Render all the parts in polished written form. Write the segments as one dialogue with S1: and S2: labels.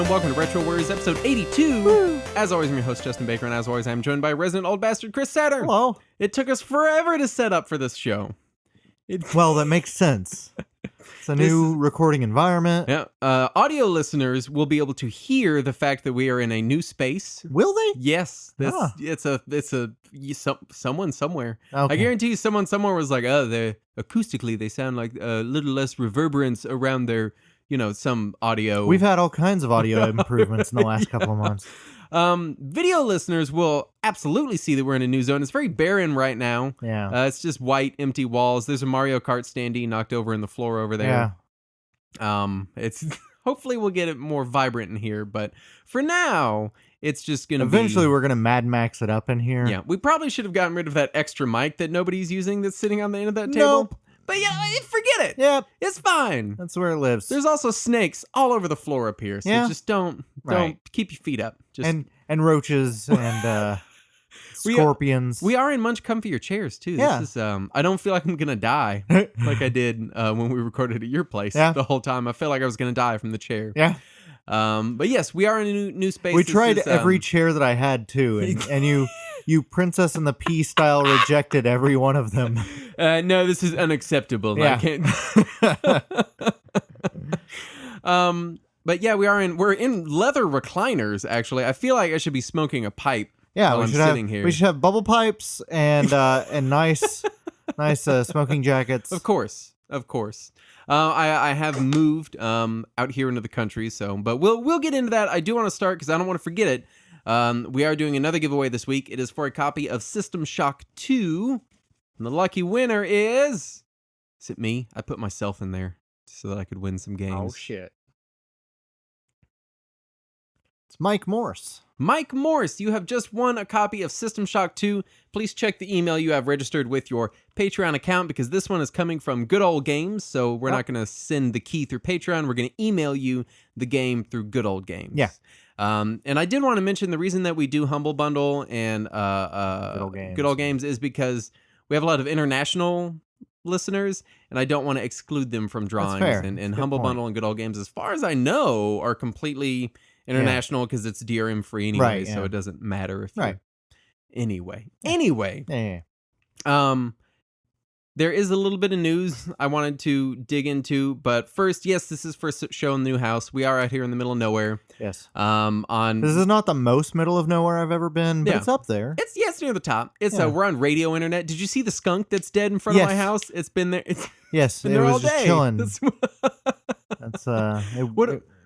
S1: and welcome to Retro Warriors episode 82.
S2: Woo.
S1: As always, I'm your host, Justin Baker, and as always, I'm joined by resident old bastard Chris Saturn.
S2: Hello.
S1: It took us forever to set up for this show.
S2: Well, that makes sense. It's a new recording environment.
S1: Yeah. Audio listeners will be able to hear the fact that we are in a new space.
S2: Will they?
S1: Yes. Someone somewhere.
S2: Okay.
S1: I guarantee you someone somewhere was like, oh, they acoustically, they sound like a little less reverberance around their, some audio.
S2: We've had all kinds of audio improvements in the last couple of months.
S1: Video listeners will absolutely see that we're in a new zone. It's very barren right now.
S2: Yeah.
S1: It's just white, empty walls. There's a Mario Kart standee knocked over in the floor over there.
S2: Yeah.
S1: It's hopefully we'll get it more vibrant in here, but for now, it's just gonna
S2: Eventually, we're gonna Mad Max it up in here.
S1: Yeah, we probably should have gotten rid of that extra mic that nobody's using that's sitting on the end of that table.
S2: Nope.
S1: But forget it.
S2: Yep.
S1: It's fine.
S2: That's where it lives.
S1: There's also snakes all over the floor up here, so just don't keep your feet up. Just
S2: and roaches and scorpions.
S1: We are in much comfier chairs too.
S2: Yeah.
S1: This is I don't feel like I'm gonna die like I did when we recorded at your place the whole time. I felt like I was gonna die from the chair.
S2: Yeah.
S1: But yes, we are in a new space.
S2: We tried every chair that I had too, and you Princess and the Pea style rejected every one of them.
S1: No, this is unacceptable.
S2: Yeah.
S1: I can't. But yeah, we're in leather recliners. Actually, I feel like I should be smoking a pipe.
S2: Yeah,
S1: while
S2: we
S1: I'm
S2: should
S1: sitting here.
S2: We should have bubble pipes and nice smoking jackets.
S1: Of course. I have moved out here into the country, but we'll get into that. I do want to start because I don't want to forget it. We are doing another giveaway this week. It is for a copy of System Shock 2, and the lucky winner is it me? I put myself in there so that I could win some games.
S2: Oh shit! It's Mike Morse.
S1: Mike Morse, you have just won a copy of System Shock 2. Please check the email you have registered with your Patreon account because this one is coming from Good Old Games, so we're not going to send the key through Patreon. We're going to email you the game through Good Old Games.
S2: Yeah.
S1: And I did want to mention the reason that we do Humble Bundle and Good Old Games is because we have a lot of international listeners, and I don't want to exclude them from drawings.
S2: That's fair.
S1: And Humble Bundle and Good Old Games, as far as I know, are completely international because it's DRM free anyway, so it doesn't matter if you... Anyway.
S2: Yeah.
S1: There is a little bit of news I wanted to dig into, but first, yes, this is for show in the new house. We are out here in the middle of nowhere.
S2: Yes.
S1: This
S2: is not the most middle of nowhere I've ever been, but it's up there.
S1: It's near the top. We're on radio internet. Did you see the skunk that's dead in front of my house? It's been there.
S2: Yes,
S1: been
S2: it
S1: there
S2: was
S1: all
S2: just
S1: day.
S2: chilling. That's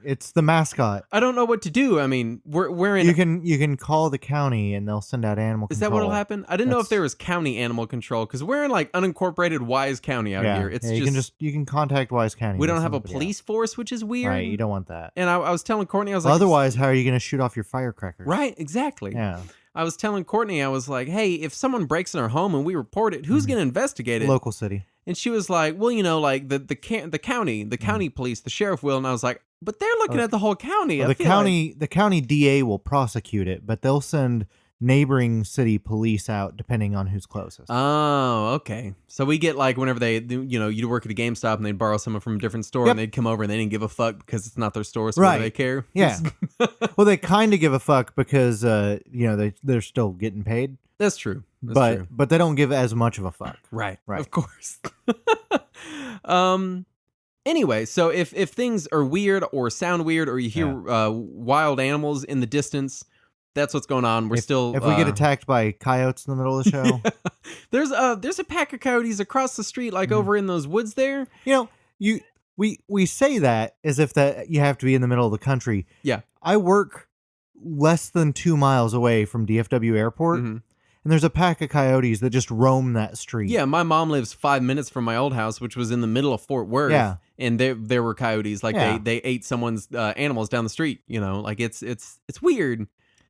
S2: it's the mascot.
S1: I don't know what to do. I mean, we're in.
S2: You can call the county and they'll send out animal control.
S1: Is that what'll happen? I didn't know if there was county animal control because we're in like unincorporated Wise County out here. It's
S2: you can contact Wise County.
S1: We don't have a police force, which is weird.
S2: Right, you don't want that.
S1: And I was telling Courtney, I was like,
S2: otherwise, how are you going to shoot off your firecrackers?
S1: Right, exactly.
S2: Yeah.
S1: I was telling Courtney, I was like, hey, if someone breaks in our home and we report it, who's going to investigate it?
S2: Local city.
S1: And she was like, well, like the county police, the sheriff will. And I was like, but they're looking at the whole county.
S2: Well, the county DA will prosecute it, but they'll send neighboring city police out depending on who's closest.
S1: Oh, okay. So we get like whenever you'd work at a GameStop and they'd borrow someone from a different store and they'd come over and they didn't give a fuck because it's not their store, so why do they care?
S2: Yeah. Well, they kind of give a fuck because they're still getting paid.
S1: That's true.
S2: But they don't give as much of a fuck.
S1: Right. Of course. Anyway, so if things are weird or sound weird or you hear wild animals in the distance, that's what's going on. If
S2: we get attacked by coyotes in the middle of the show,
S1: there's a pack of coyotes across the street, like over in those woods there.
S2: We say that as if that you have to be in the middle of the country.
S1: Yeah,
S2: I work less than 2 miles away from DFW Airport.
S1: Mm-hmm.
S2: And there's a pack of coyotes that just roam that street.
S1: Yeah, my mom lives 5 minutes from my old house, which was in the middle of Fort Worth.
S2: Yeah.
S1: And there were coyotes. Like they ate someone's animals down the street. Like it's weird.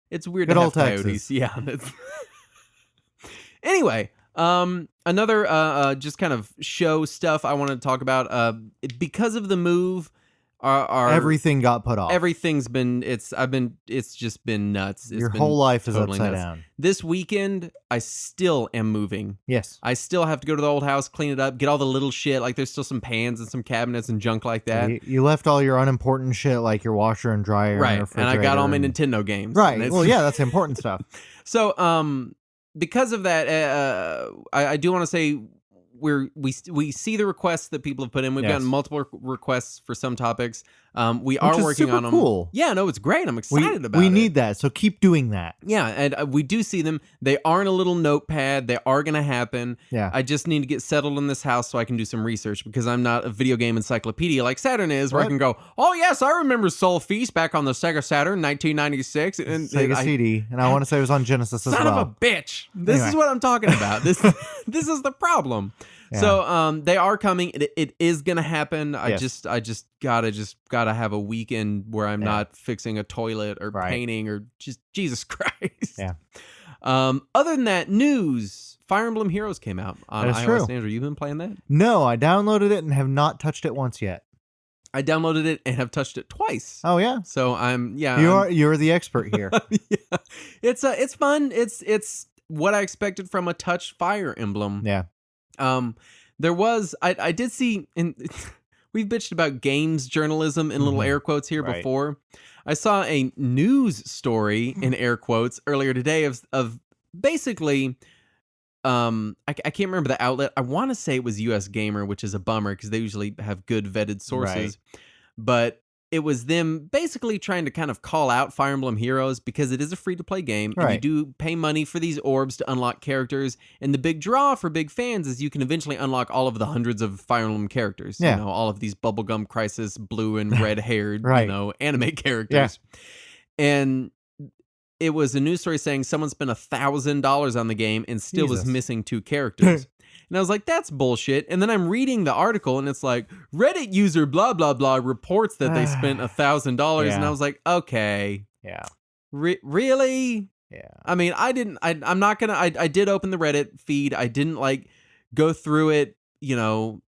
S1: It's weird
S2: Good
S1: to
S2: old
S1: have coyotes.
S2: Texas.
S1: Yeah. Anyway, another just kind of show stuff I wanted to talk about. Because of the move, are
S2: Everything got put off.
S1: everything's been it's just been nuts. It's
S2: Your
S1: been
S2: whole life is
S1: totally
S2: upside
S1: nuts.
S2: down.
S1: This weekend, I still am moving.
S2: Yes.
S1: I still have to go to the old house, clean it up, get all the little shit. Like there's still some pans and some cabinets and junk like that.
S2: You left all your unimportant shit like your washer and dryer
S1: Right.
S2: and
S1: And I got all my
S2: refrigerator
S1: Nintendo games.
S2: Right.
S1: And it's-
S2: Well, yeah, that's the important stuff.
S1: So, because of that, I do want to say we see the requests that people have put in. We've
S2: Yes.
S1: gotten multiple requests for some topics. We
S2: Which
S1: are
S2: is
S1: working
S2: super
S1: on them.
S2: cool.
S1: Yeah, no, it's great. I'm excited about it.
S2: We need that, so keep doing that.
S1: Yeah, and we do see them. They are in a little notepad. They are going to happen.
S2: Yeah.
S1: I just need to get settled in this house so I can do some research because I'm not a video game encyclopedia like Saturn is, where I
S2: What?
S1: can go, oh, yes, I remember Soul Feast back on the Sega Saturn, 1996. And
S2: Sega CD, and I want to say it was on Genesis as
S1: Son
S2: well.
S1: of a bitch. This
S2: Anyway.
S1: is what I'm talking about. This is the problem.
S2: Yeah.
S1: So they are coming. It is gonna happen. I
S2: Yes.
S1: just gotta have a weekend where I'm
S2: Yeah.
S1: not fixing a toilet or
S2: Right.
S1: painting or just Jesus Christ.
S2: Yeah.
S1: Other than that, news. Fire Emblem Heroes came out on
S2: That is
S1: iOS
S2: true.
S1: and Android. You been playing that?
S2: No, I downloaded it and have not touched it once yet.
S1: I downloaded it and have touched it twice.
S2: Oh yeah,
S1: So I'm
S2: you're the expert here.
S1: yeah. It's fun. It's what I expected from a touch Fire Emblem.
S2: Yeah.
S1: There was I did see in we've bitched about games journalism in little
S2: Mhm.
S1: air quotes here
S2: Right.
S1: before. I saw a news story in air quotes earlier today of basically I can't remember the outlet. I want to say it was US Gamer, which is a bummer because they usually have good vetted sources. But it was them basically trying to kind of call out Fire Emblem Heroes because it is a free-to-play game. And you
S2: Right.
S1: do pay money for these orbs to unlock characters. And the big draw for big fans is you can eventually unlock all of the hundreds of Fire Emblem characters.
S2: Yeah.
S1: You know, all of these Bubblegum Crisis, blue and red-haired,
S2: Right.
S1: anime characters. And it was a news story saying someone spent $1,000 on the game and still was
S2: Jesus.
S1: missing 2 characters. And I was like, that's bullshit. And then I'm reading the article and it's like, Reddit user blah, blah, blah reports that they spent $1,000. And
S2: Yeah.
S1: I was like, okay,
S2: Yeah.
S1: really?
S2: Yeah.
S1: I mean, I'm not going to, I did open the Reddit feed. I didn't like go through it,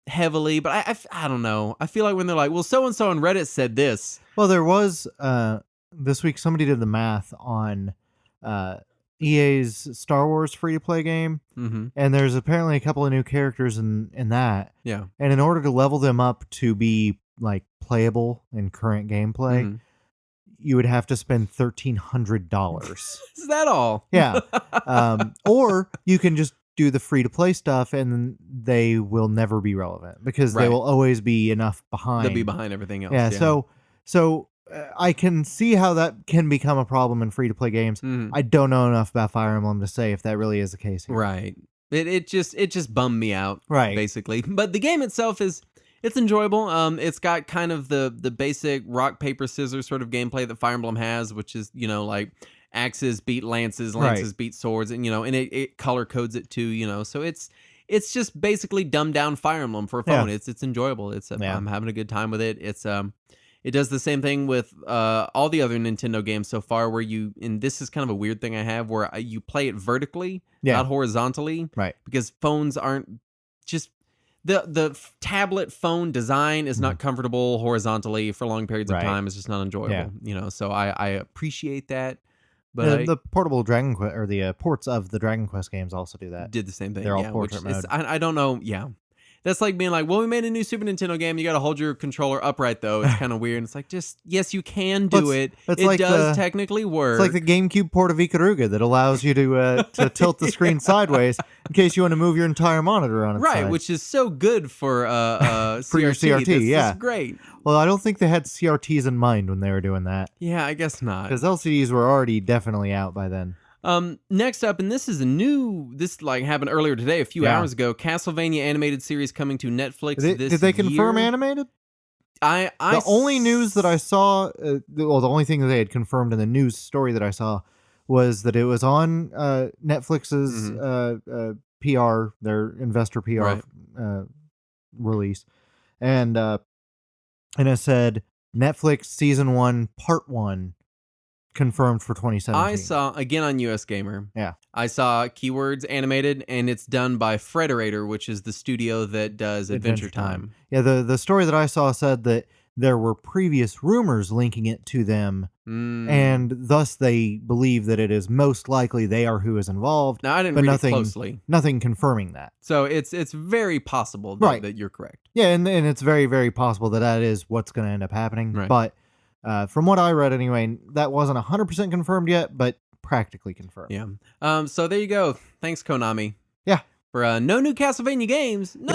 S1: heavily, but I don't know. I feel like when they're like, well, so-and-so on Reddit said this.
S2: Well, there was this week somebody did the math on EA's Star Wars free to play game,
S1: Mm-hmm.
S2: and there's apparently a couple of new characters in that.
S1: Yeah.
S2: And in order to level them up to be like playable in current gameplay,
S1: Mhm.
S2: you would have to spend $1,300.
S1: Is that all?
S2: Yeah. Or you can just do the free to play stuff and they will never be relevant because they
S1: Right.
S2: will always be enough behind.
S1: They'll be behind everything else.
S2: Yeah. So I can see how that can become a problem in free to play games.
S1: Mhm.
S2: I don't know enough about Fire Emblem to say if that really is the case here.
S1: Right. It just bummed me out,
S2: Right.
S1: basically. But the game itself it's enjoyable. It's got kind of the basic rock paper scissors sort of gameplay that Fire Emblem has, which is like axes beat lances, lances
S2: Right.
S1: beat swords, and and it color codes it too. So it's just basically dumbed down Fire Emblem for a phone.
S2: Yeah.
S1: It's enjoyable.
S2: Yeah.
S1: I'm having a good time with it. It does the same thing with all the other Nintendo games so far, where and this is kind of a weird thing I have, where you play it vertically,
S2: Yeah.
S1: not horizontally,
S2: Right.
S1: because phones aren't just the tablet phone design is not comfortable horizontally for long periods of
S2: Right.
S1: time. It's just not enjoyable, So I appreciate that, but I
S2: The portable Dragon Quest or the ports of the Dragon Quest games also do that.
S1: did the same thing.
S2: They're all
S1: yeah, which
S2: portrait
S1: is,
S2: mode.
S1: I don't know. Yeah. That's like being like, well, we made a new Super Nintendo game. You got to hold your controller upright, though. It's kind of weird. It's like, yes, you can do
S2: Well,
S1: it.
S2: it's
S1: It
S2: like
S1: does
S2: the-
S1: technically work.
S2: It's like the GameCube port of Ikaruga that allows you to tilt the screen sideways in case you want to move your entire monitor on its
S1: right,
S2: side.
S1: which is so good for
S2: For your CRT,
S1: That's
S2: yeah.
S1: great.
S2: Well, I don't think they had CRTs in mind when they were doing that
S1: Yeah, I guess not.
S2: because LCDs were already definitely out by then.
S1: Next up, and this happened earlier today, a few
S2: Yeah.
S1: hours ago. Castlevania animated series coming to Netflix
S2: Did
S1: this
S2: they confirm
S1: year.
S2: animated?
S1: I
S2: The only news that I saw, the only thing that they had confirmed in the news story that I saw was that it was on Netflix's PR, their investor PR
S1: Right.
S2: release, and it said Netflix season 1 part 1 confirmed for 2017.
S1: I saw again on US Gamer.
S2: Yeah.
S1: I saw Keywords animated, and it's done by Frederator, which is the studio that does Adventure Time.
S2: Yeah, the story that I saw said that there were previous rumors linking it to them, and thus they believe that it is most likely they are who is involved.
S1: Now, I didn't
S2: but
S1: read
S2: nothing,
S1: it closely.
S2: Nothing confirming that.
S1: So it's very possible that,
S2: Right.
S1: that you're correct.
S2: Yeah, and it's very, very possible that is what's going to end up happening.
S1: Right.
S2: But from what I read anyway, that wasn't 100% confirmed yet, but practically confirmed.
S1: Yeah. So there you go. Thanks, Konami.
S2: Yeah.
S1: For no new Castlevania games. No.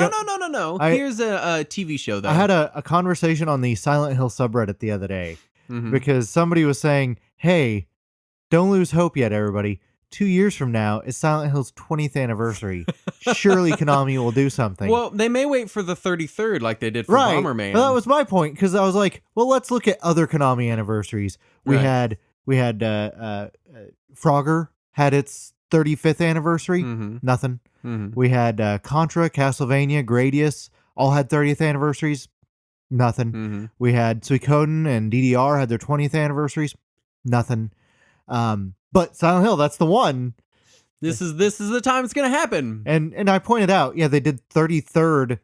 S1: Here's a TV show, though.
S2: I had a conversation on the Silent Hill subreddit the other day
S1: Mhm.
S2: because somebody was saying, hey, don't lose hope yet, everybody. 2 years from now is Silent Hill's 20th anniversary. Surely Konami will do something.
S1: Well, they may wait for the 33rd like they did for
S2: right.
S1: Bomberman.
S2: Well, that was my point, because I was like, well, let's look at other Konami anniversaries. We
S1: Right.
S2: had Frogger had its 35th anniversary.
S1: Mhm.
S2: Nothing.
S1: Mhm.
S2: We had Contra, Castlevania, Gradius, all had 30th anniversaries. Nothing.
S1: Mhm.
S2: We had Suikoden and DDR had their 20th anniversaries. Nothing. But Silent Hill, that's the one.
S1: This is the time it's gonna happen.
S2: And I pointed out, yeah, they did 33rd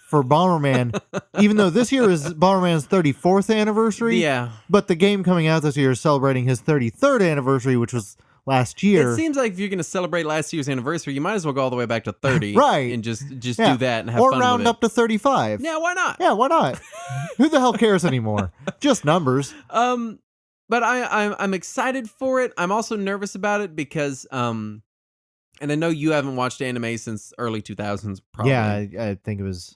S2: for Bomberman, even though this year is Bomberman's 34th anniversary.
S1: Yeah.
S2: But the game coming out this year is celebrating his 33rd anniversary, which was last year.
S1: It seems like if you're gonna celebrate last year's anniversary, you might as well go all the way back to 30,
S2: Right.
S1: And just
S2: Yeah.
S1: do that and have
S2: or
S1: fun
S2: round
S1: with it.
S2: up to 35.
S1: Yeah, why not?
S2: Yeah, why not? Who the hell cares anymore? Just numbers.
S1: But I'm excited for it. I'm also nervous about it because and I know you haven't watched anime since early 2000s. Probably.
S2: Yeah, I think it was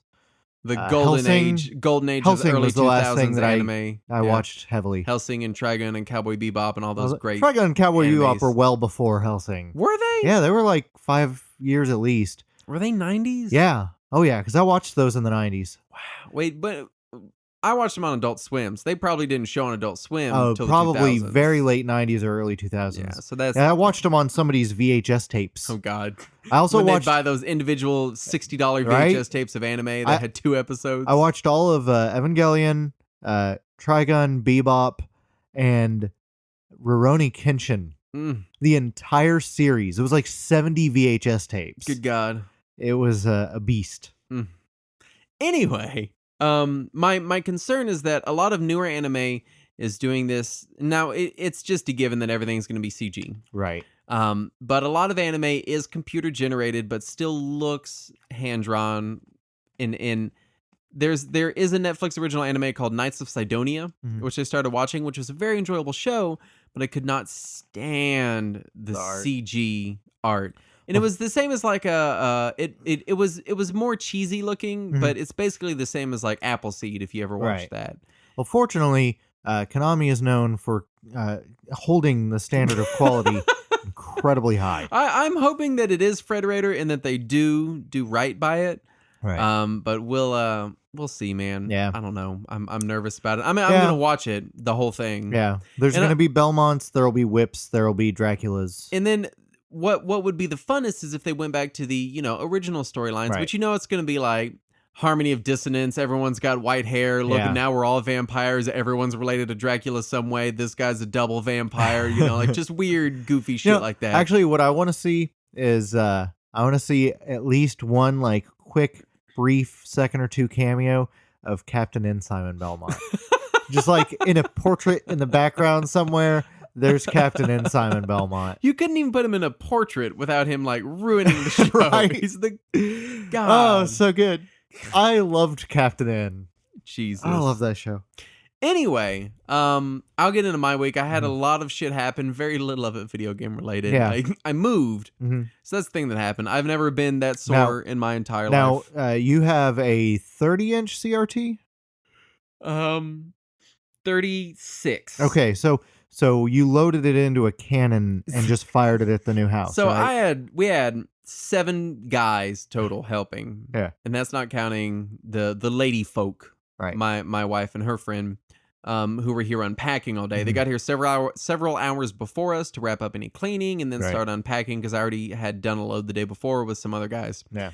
S1: the golden
S2: Hellsing.
S1: age of
S2: Hellsing
S1: early
S2: was the last thing
S1: 2000s
S2: that
S1: anime.
S2: I
S1: Yeah.
S2: watched heavily.
S1: Hellsing and Trigun and Cowboy Bebop and all those great.
S2: Trigun and Cowboy Bebop
S1: animes.
S2: were well before Hellsing.
S1: Were they?
S2: Yeah, they were like 5 years at least.
S1: Were they 90s?
S2: Yeah. Oh yeah, because I watched those in the 90s.
S1: Wow. Wait, but I watched them on Adult Swim. So they probably didn't show on Adult Swim
S2: Oh,
S1: until
S2: probably
S1: the 2000s.
S2: very late 90s or early 2000s.
S1: Yeah, so that's
S2: Yeah, I watched them on somebody's VHS tapes.
S1: oh god.
S2: I also
S1: When
S2: watched
S1: they'd buy those individual $60
S2: Right?
S1: VHS tapes of anime that
S2: I-
S1: had 2 episodes.
S2: I watched all of Evangelion, Trigun, Bebop, and Rurouni Kenshin.
S1: Mm,
S2: The entire series. It was like 70 VHS tapes.
S1: good god.
S2: It was a beast.
S1: Anyway, my concern is that a lot of newer anime is doing this. Now it's just a given that everything's going to be CG.
S2: Right.
S1: But a lot of anime is computer generated, but still looks hand drawn. There is a Netflix original anime called Knights of Sidonia,
S2: Mhm.
S1: which I started watching, which was a very enjoyable show, but I could not stand the
S2: art.
S1: CG art. And it was the same as like it was more cheesy looking,
S2: Mhm.
S1: but it's basically the same as like Appleseed if you ever watched
S2: Right.
S1: that.
S2: Well, fortunately, Konami is known for holding the standard of quality incredibly high.
S1: I'm hoping that it is Frederator and that they do right by it.
S2: Right.
S1: But we'll see, man.
S2: Yeah.
S1: I don't know. I'm nervous about it. I mean, I'm
S2: Yeah.
S1: gonna watch it, the whole thing.
S2: Yeah. There's
S1: And
S2: going to be Belmonts. There will be Whips. There will be Draculas.
S1: And then what would be the funnest is if they went back to the original storylines,
S2: Right.
S1: which it's gonna be like Harmony of Dissonance. Everyone's got white hair. Look,
S2: Yeah.
S1: now we're all vampires. Everyone's related to Dracula some way. This guy's a double vampire. Like just weird, goofy shit like that.
S2: Actually, what I want to see is I want to see at least one like quick, brief second or two cameo of Captain N. Simon Belmont. Just like in a portrait in the background somewhere, there's Captain N. Simon Belmont.
S1: You couldn't even put him in a portrait without him like ruining the show.
S2: Right.
S1: He's the
S2: Oh,
S1: God.
S2: so good. I loved Captain N.
S1: Jesus.
S2: I love that show.
S1: Anyway, I'll get into my week. I had a lot of shit happen, very little of it video game related.
S2: Yeah.
S1: I moved.
S2: Mhm.
S1: So that's the thing that happened. I've never been that sore in my entire
S2: Now,
S1: life.
S2: you have a 30-inch CRT?
S1: 36.
S2: Okay, so you loaded it into a cannon and just fired it at the new house.
S1: So
S2: right?
S1: we had 7 guys total helping.
S2: Yeah.
S1: And that's not counting the lady folk.
S2: Right.
S1: My wife and her friend, who were here unpacking all day. They
S2: Mhm.
S1: got here several hours before us to wrap up any cleaning and then
S2: Right.
S1: start unpacking because I already had done a load the day before with some other guys.
S2: Yeah.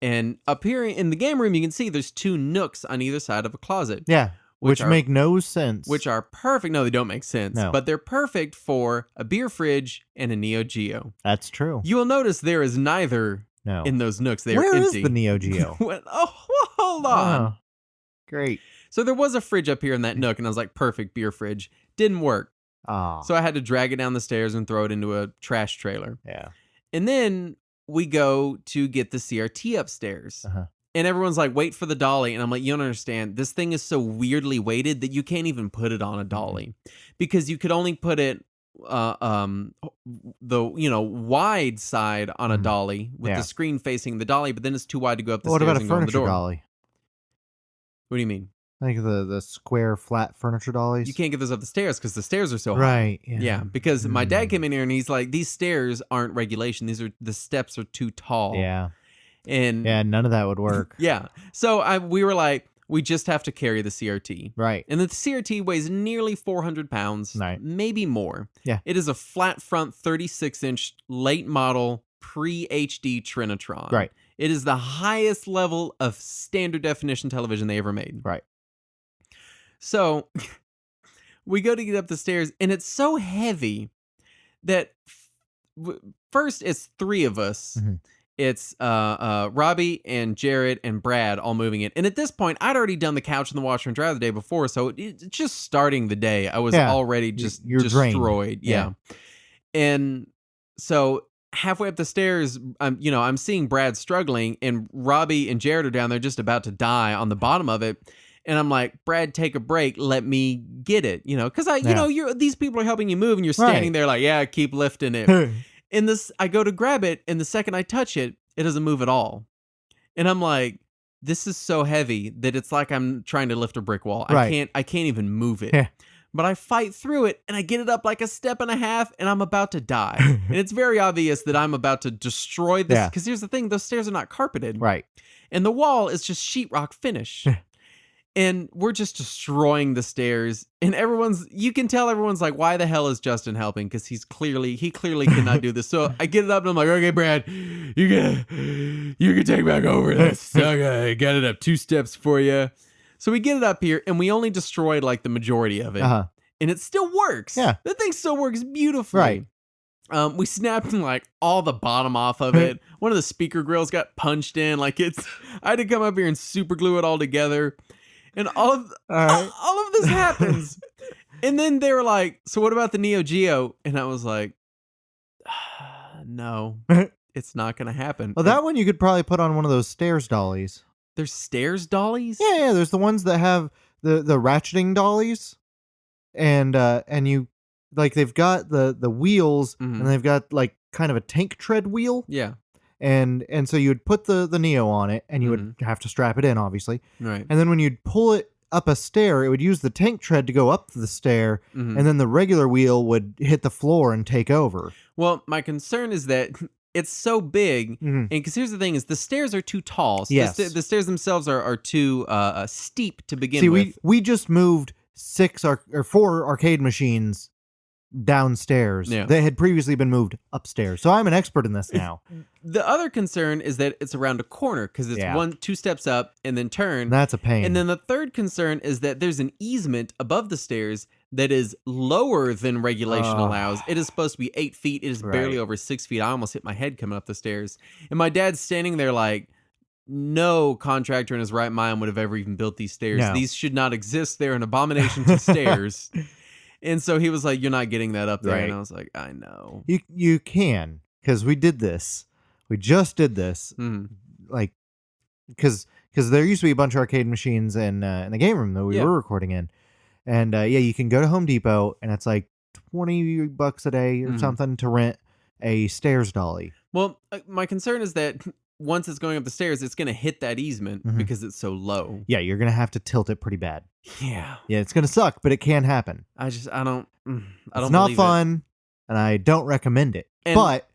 S1: And up here in the game room, you can see there's 2 nooks on either side of a closet.
S2: Yeah. Which
S1: are-
S2: make no sense.
S1: Which are perfect. No, they don't make sense.
S2: No.
S1: But they're perfect for a beer fridge and a Neo Geo.
S2: That's true.
S1: You will notice there is neither
S2: No.
S1: in those nooks. They are
S2: Where is
S1: empty.
S2: the Neo Geo?
S1: Hold on.
S2: Oh, great.
S1: So there was a fridge up here in that nook, and I was like, perfect, beer fridge. Didn't work.
S2: Oh,
S1: So I had to drag it down the stairs and throw it into a trash trailer.
S2: yeah.
S1: And then we go to get the CRT upstairs.
S2: Uh-huh.
S1: And everyone's like, wait for the dolly. And I'm like, you don't understand. This thing is so weirdly weighted that you can't even put it on a dolly. Because you could only put it the wide side on a
S2: Mhm.
S1: dolly with
S2: Yeah.
S1: the screen facing the dolly, but then it's too wide to go up the
S2: What
S1: stairs
S2: about a
S1: and go in the
S2: furniture
S1: door.
S2: dolly?
S1: What do you mean?
S2: Like the square flat furniture dollies?
S1: You can't get those up the stairs because the stairs are so high.
S2: Right.
S1: Yeah, because my dad
S2: Mm.
S1: came in here and he's like, these stairs aren't regulation. The steps are too tall.
S2: Yeah.
S1: And
S2: Yeah, none of that would work.
S1: yeah. So we were like, we just have to carry the CRT.
S2: Right.
S1: And the CRT weighs nearly 400 pounds,
S2: Right.
S1: maybe more.
S2: Yeah.
S1: It is a flat front 36-inch late model pre-HD Trinitron.
S2: Right.
S1: It is the highest level of standard definition television they ever made.
S2: Right.
S1: So we go to get up the stairs, and it's so heavy that first it's three of us.
S2: Mhm.
S1: It's Robbie and Jared and Brad all moving it. And at this point, I'd already done the couch and the washer and dryer the day before, so it's just starting the day. I was
S2: Yeah.
S1: already just
S2: You're drained.
S1: destroyed. Yeah. And so halfway up the stairs, I'm seeing Brad struggling, and Robbie and Jared are down there just about to die on the bottom of it. And I'm like, Brad, take a break. Let me get it. Because these people are helping you move, and you're standing
S2: Right.
S1: there like, yeah, keep lifting it. And I go to grab it, and the second I touch it, it doesn't move at all. And I'm like, this is so heavy that it's like I'm trying to lift a brick wall.
S2: Right.
S1: I can't even move it.
S2: Yeah.
S1: But I fight through it, and I get it up like a step and a half, and I'm about to die. And it's very obvious that I'm about to destroy this.
S2: Yeah.
S1: Because here's the thing, those stairs are not carpeted.
S2: Right.
S1: And the wall is just sheetrock finish. And we're just destroying the stairs. And you can tell everyone's like, why the hell is Justin helping? Because he clearly cannot do this. So I get it up and I'm like, okay, Brad, you can take back over this. Okay, I got it up 2 steps for you. So we get it up here, and we only destroyed like the majority of it.
S2: Uh-huh.
S1: And it still works.
S2: Yeah.
S1: The thing still works beautifully.
S2: Right.
S1: We snapped like all the bottom off of it. One of the speaker grills got punched in. I had to come up here and super glue it all together. And all of this happens. And then they were like, so what about the Neo Geo? And I was like, no, it's not going to happen.
S2: Well, that one you could probably put on one of those stairs dollies.
S1: There's stairs dollies?
S2: Yeah. There's the ones that have the ratcheting dollies, and you like they've got the wheels,
S1: Mhm.
S2: and they've got like kind of a tank tread wheel,
S1: Yeah.
S2: and so you would put the Neo on it, and you would have to strap it in, obviously,
S1: Right.
S2: and then when you'd pull it up a stair, it would use the tank tread to go up the stair,
S1: Mhm.
S2: and then the regular wheel would hit the floor and take over.
S1: Well, my concern is that it's so big.
S2: Mhm.
S1: And because here's the thing is the stairs are too tall. So
S2: Yes.
S1: the stairs themselves are too steep to begin
S2: See,
S1: with.
S2: we just moved 4 arcade machines downstairs.
S1: Yeah.
S2: They had previously been moved upstairs. So I'm an expert in this now.
S1: The other concern is that it's around a corner because it's
S2: Yeah.
S1: 2 steps up and then turn.
S2: That's a pain.
S1: And then the third concern is that there's an easement above the stairs that is lower than regulation
S2: Oh.
S1: allows. It is supposed to be 8 feet. It is barely
S2: Right.
S1: over 6 feet. I almost hit my head coming up the stairs. And my dad's standing there like, no contractor in his right mind would have ever even built these stairs.
S2: No.
S1: These should not exist. They're an abomination to stairs. And so he was like, you're not getting that up there.
S2: Right.
S1: And I was like, I know.
S2: you can, because we did this. We just did this.
S1: Mhm.
S2: Like, because there used to be a bunch of arcade machines in the game room that we
S1: Yeah.
S2: were recording in. And you can go to Home Depot, and it's like $20 a day or
S1: Mhm.
S2: something to rent a stairs dolly.
S1: Well, my concern is that once it's going up the stairs, it's going to hit that easement
S2: Mhm.
S1: because it's so low.
S2: Yeah, you're going to have to tilt it pretty bad.
S1: Yeah.
S2: Yeah, it's going to suck, but it can happen.
S1: I don't
S2: It's not
S1: believe it.
S2: fun, and I don't recommend it.
S1: And
S2: but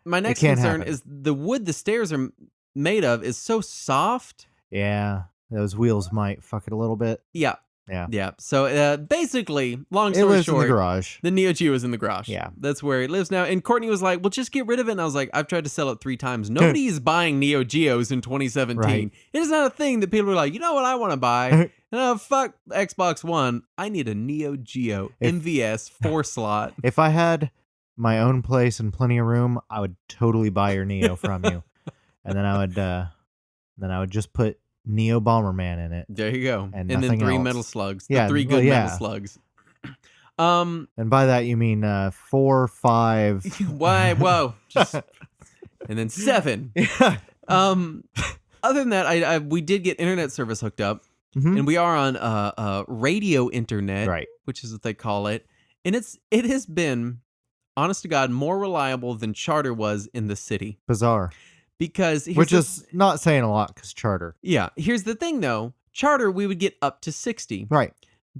S1: my next
S2: can
S1: concern
S2: happen.
S1: is the wood the stairs are made of is so soft.
S2: yeah, those wheels might fuck it a little bit.
S1: Yeah.
S2: Yeah.
S1: Yeah. So basically, long
S2: It
S1: story
S2: lives in
S1: short,
S2: the garage.
S1: the Neo Geo is in the garage.
S2: Yeah.
S1: That's where it lives now. And Courtney was like, well, just get rid of it. And I was like, I've tried to sell it 3 times. Nobody is buying Neo Geos in 2017.
S2: Right.
S1: It is not a thing that people are like, you know what I want to buy? Fuck Xbox One. I need a Neo Geo
S2: If-
S1: MVS 4 slot.
S2: If I had my own place and plenty of room, I would totally buy your Neo from you, and then I would just put Neo Bomberman in it.
S1: There you go.
S2: And
S1: then
S2: nothing
S1: 3
S2: else.
S1: metal slugs.
S2: Yeah,
S1: The 3
S2: well,
S1: good
S2: yeah.
S1: metal slugs.
S2: And by that you mean 4, 5.
S1: Why? Whoa. Just, and then 7.
S2: Yeah.
S1: Other than that, we did get internet service hooked up,
S2: Mhm.
S1: and we are on radio internet,
S2: Right.
S1: which is what they call it. And it has been, honest to God, more reliable than Charter was in the city.
S2: Bizarre.
S1: Because
S2: Which is not saying a lot because Charter.
S1: yeah, here's the thing though. Charter, we would get up to 60.
S2: Right.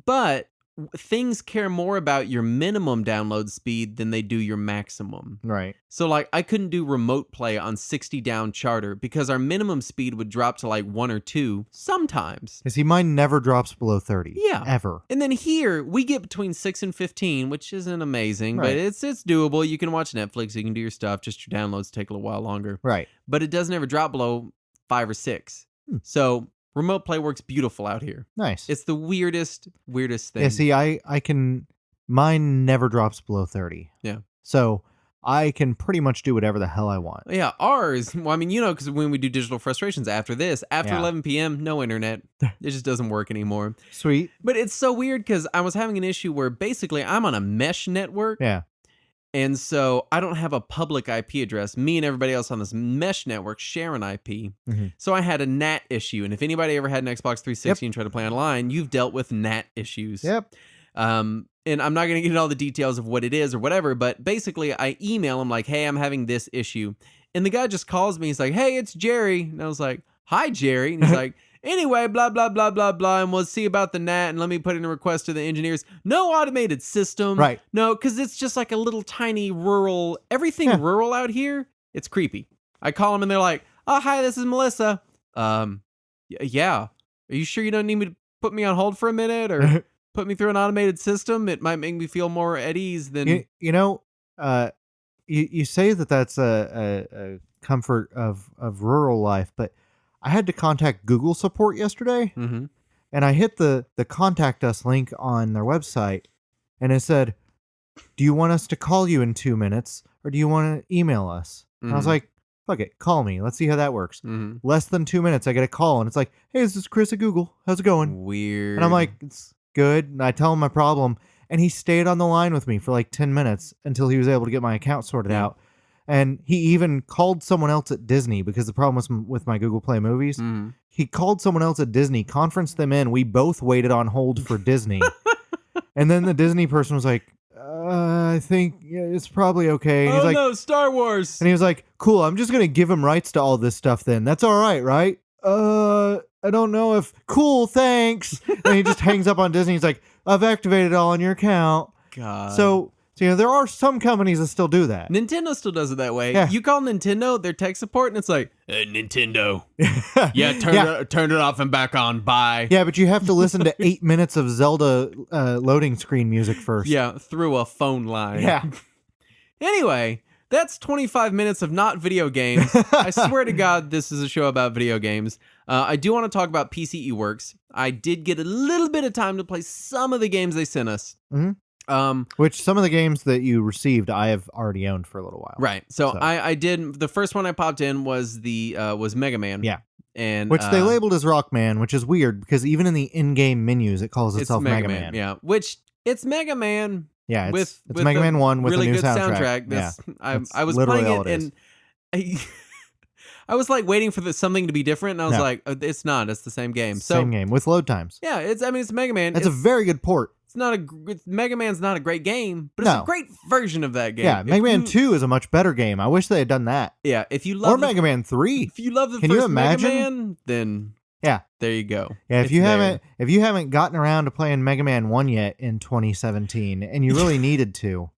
S1: But things care more about your minimum download speed than they do your maximum.
S2: Right.
S1: So like I couldn't do remote play on 60 down Charter because our minimum speed would drop to like 1 or 2 sometimes.
S2: You see, mine never drops below 30.
S1: Yeah.
S2: Ever.
S1: And then here we get between 6 and 15, which isn't amazing, but
S2: Right.
S1: it's doable. You can watch Netflix, you can do your stuff, just your downloads take a little while longer.
S2: Right.
S1: But it doesn't ever drop below 5 or 6.
S2: Hmm.
S1: So remote play works beautiful out here.
S2: Nice.
S1: It's the weirdest thing.
S2: Yeah, see, I can, mine never drops below 30.
S1: Yeah.
S2: So I can pretty much do whatever the hell I want.
S1: Yeah, ours, well, I mean, because when we do Digital Frustrations after this, after
S2: Yeah.
S1: 11 p.m., no internet. It just doesn't work anymore.
S2: Sweet.
S1: But it's so weird because I was having an issue where basically I'm on a mesh network.
S2: Yeah.
S1: And so I don't have a public IP address. Me and everybody else on this mesh network share an IP.
S2: Mhm.
S1: So I had a NAT issue. And if anybody ever had an Xbox 360 and tried to play online, you've dealt with NAT issues.
S2: Yep.
S1: And I'm not going to get into all the details of what it is or whatever, but basically I email him like, hey, I'm having this issue. And the guy just calls me. He's like, hey, it's Jerry. And I was like, hi, Jerry. And he's like, anyway, blah, blah, blah, blah, blah. And we'll see about the NAT and let me put in a request to the engineers. No automated system.
S2: Right.
S1: No, because it's just like a little tiny rural, everything
S2: Yeah.
S1: rural out here. It's creepy. I call them and they're like, oh, hi, this is Melissa. Yeah. Are you sure you don't need me to put me on hold for a minute or put me through an automated system? It might make me feel more at ease than.
S2: You know, you say that that's a comfort of rural life, but I had to contact Google support yesterday,
S1: Mhm.
S2: and I hit the contact us link on their website, and it said, do you want us to call you in 2 minutes, or do you want to email us? And I was
S1: Mhm.
S2: like, fuck it, call me. Let's see how that works.
S1: Mhm.
S2: Less than 2 minutes, I get a call, and it's like, hey, this is Chris at Google. How's it going?
S1: Weird.
S2: And I'm like, it's good. And I tell him my problem. And he stayed on the line with me for like 10 minutes until he was able to get my account sorted
S1: Yeah.
S2: out. And he even called someone else at Disney because the problem was with my Google Play Movies.
S1: Mhm.
S2: He called someone else at Disney, conferenced them in. We both waited on hold for Disney. And then the Disney person was like, I think it's probably okay. And
S1: Oh
S2: he's like,
S1: no, Star Wars.
S2: and he was like, cool, I'm just going to give him rights to all this stuff then. That's all right? I don't know if, cool, thanks. And he just hangs up on Disney. He's like, I've activated it all on your account.
S1: God.
S2: So, there are some companies that still do that.
S1: Nintendo still does it that way.
S2: Yeah.
S1: You call Nintendo their tech support, and it's like, Nintendo. Yeah, turn it off and back on. Bye.
S2: Yeah, but you have to listen to 8 minutes of Zelda loading screen music first.
S1: Yeah, through a phone line.
S2: Yeah.
S1: Anyway, that's 25 minutes of not video games. I swear to God, this is a show about video games. I do want to talk about PCE Works. I did get a little bit of time to play some of the games they sent us.
S2: Mhm.
S1: Um,
S2: Which some of the games that you received, I have already owned for a little while.
S1: right. So I did. The first one I popped in was was Mega Man.
S2: Yeah.
S1: And
S2: Which they labeled as Rockman, which is weird because even in the in-game menus, it calls
S1: it's
S2: itself Mega Man.
S1: Yeah. Which it's Mega Man.
S2: Yeah, it's
S1: with
S2: Mega
S1: a
S2: Man 1 with
S1: really
S2: a new
S1: good
S2: soundtrack.
S1: This,
S2: Yeah, that's
S1: I was
S2: literally
S1: playing
S2: all
S1: it,
S2: it is.
S1: and I was like waiting for something to be different, and I was
S2: No.
S1: like, it's not. It's the same game. So
S2: Same game with load times.
S1: yeah, it's Mega Man.
S2: That's a very good port.
S1: It's not Mega Man's not a great game, but it's
S2: No.
S1: a great version of that game.
S2: Yeah,
S1: If
S2: Mega Man
S1: you-
S2: 2 is a much better game. I wish they had done that.
S1: Yeah, if you love
S2: Or Mega Man 3.
S1: if you love the
S2: Can
S1: first
S2: you imagine?
S1: Mega Man, then
S2: Yeah.
S1: there you go.
S2: Yeah,
S1: It's there.
S2: if you haven't gotten around to playing Mega Man 1 yet in 2017 and you really needed to.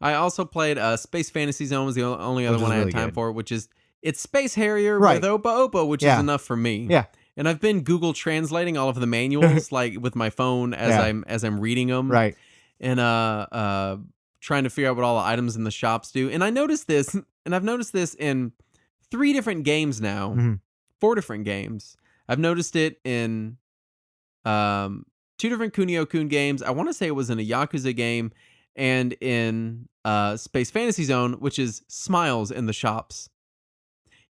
S1: I also played Space Fantasy Zone was the only other
S2: Which
S1: one
S2: is
S1: I had
S2: really
S1: time
S2: good.
S1: for, which is it's Space Harrier
S2: Right.
S1: with Opa Opa, which is
S2: Yeah.
S1: enough for me.
S2: Yeah.
S1: And I've been Google translating all of the manuals like with my phone as
S2: Yeah.
S1: I'm reading them.
S2: Right.
S1: And trying to figure out what all the items in the shops do. And I noticed this, and I've noticed this in 3 different games now.
S2: Mhm.
S1: 4 different games. I've noticed it in 2 different Kunio-kun games. I want to say it was in a Yakuza game and in Space Fantasy Zone, which is smiles in the shops.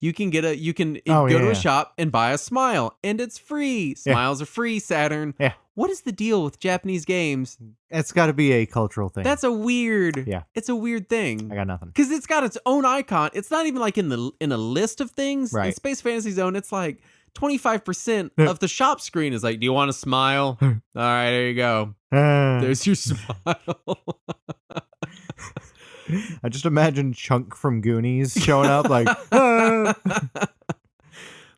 S1: You can
S2: Oh,
S1: go
S2: yeah,
S1: to a
S2: yeah.
S1: shop and buy a Smile, and it's free.
S2: Yeah.
S1: Smiles are free, Saturn.
S2: Yeah.
S1: What is the deal with Japanese games?
S2: It's got to be a cultural thing.
S1: That's a weird.
S2: Yeah.
S1: It's a weird thing.
S2: I got nothing.
S1: Because it's got its own icon. It's not even like in a list of things. In
S2: Right.
S1: Space Fantasy Zone, it's like 25% of the shop screen is like, do you want a smile? All right, there you go. There's your smile.
S2: I just imagine Chunk from Goonies showing up like, ah!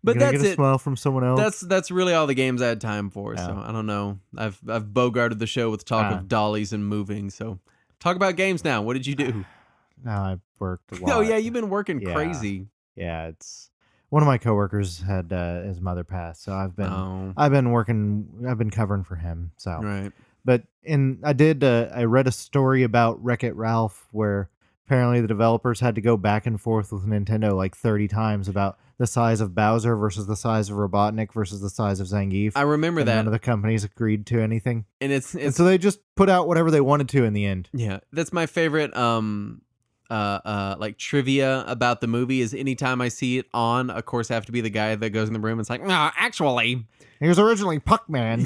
S1: But
S2: Can I
S1: that's
S2: get a
S1: it.
S2: smile from someone else?
S1: That's really all the games I had time for. So
S2: Oh.
S1: I don't know. I've bogarted the show with talk
S2: Ah.
S1: of dollies and moving. So talk about games now. What did you do?
S2: No, I worked a lot.
S1: Oh yeah, you've been working
S2: Yeah.
S1: crazy.
S2: Yeah, it's one of my coworkers had his mother pass, so I've been
S1: Oh,
S2: I've been covering for him. So,
S1: right.
S2: but I read a story about Wreck-It Ralph where apparently the developers had to go back and forth with Nintendo like 30 times about the size of Bowser versus the size of Robotnik versus the size of Zangief.
S1: I remember
S2: And
S1: that,
S2: none of the companies agreed to anything.
S1: and it's
S2: And so they just put out whatever they wanted to in the end.
S1: yeah, that's my favorite like trivia about the movie is anytime I see it on, of course I have to be the guy that goes in the room and it's like, no, actually,
S2: He was originally Puckman.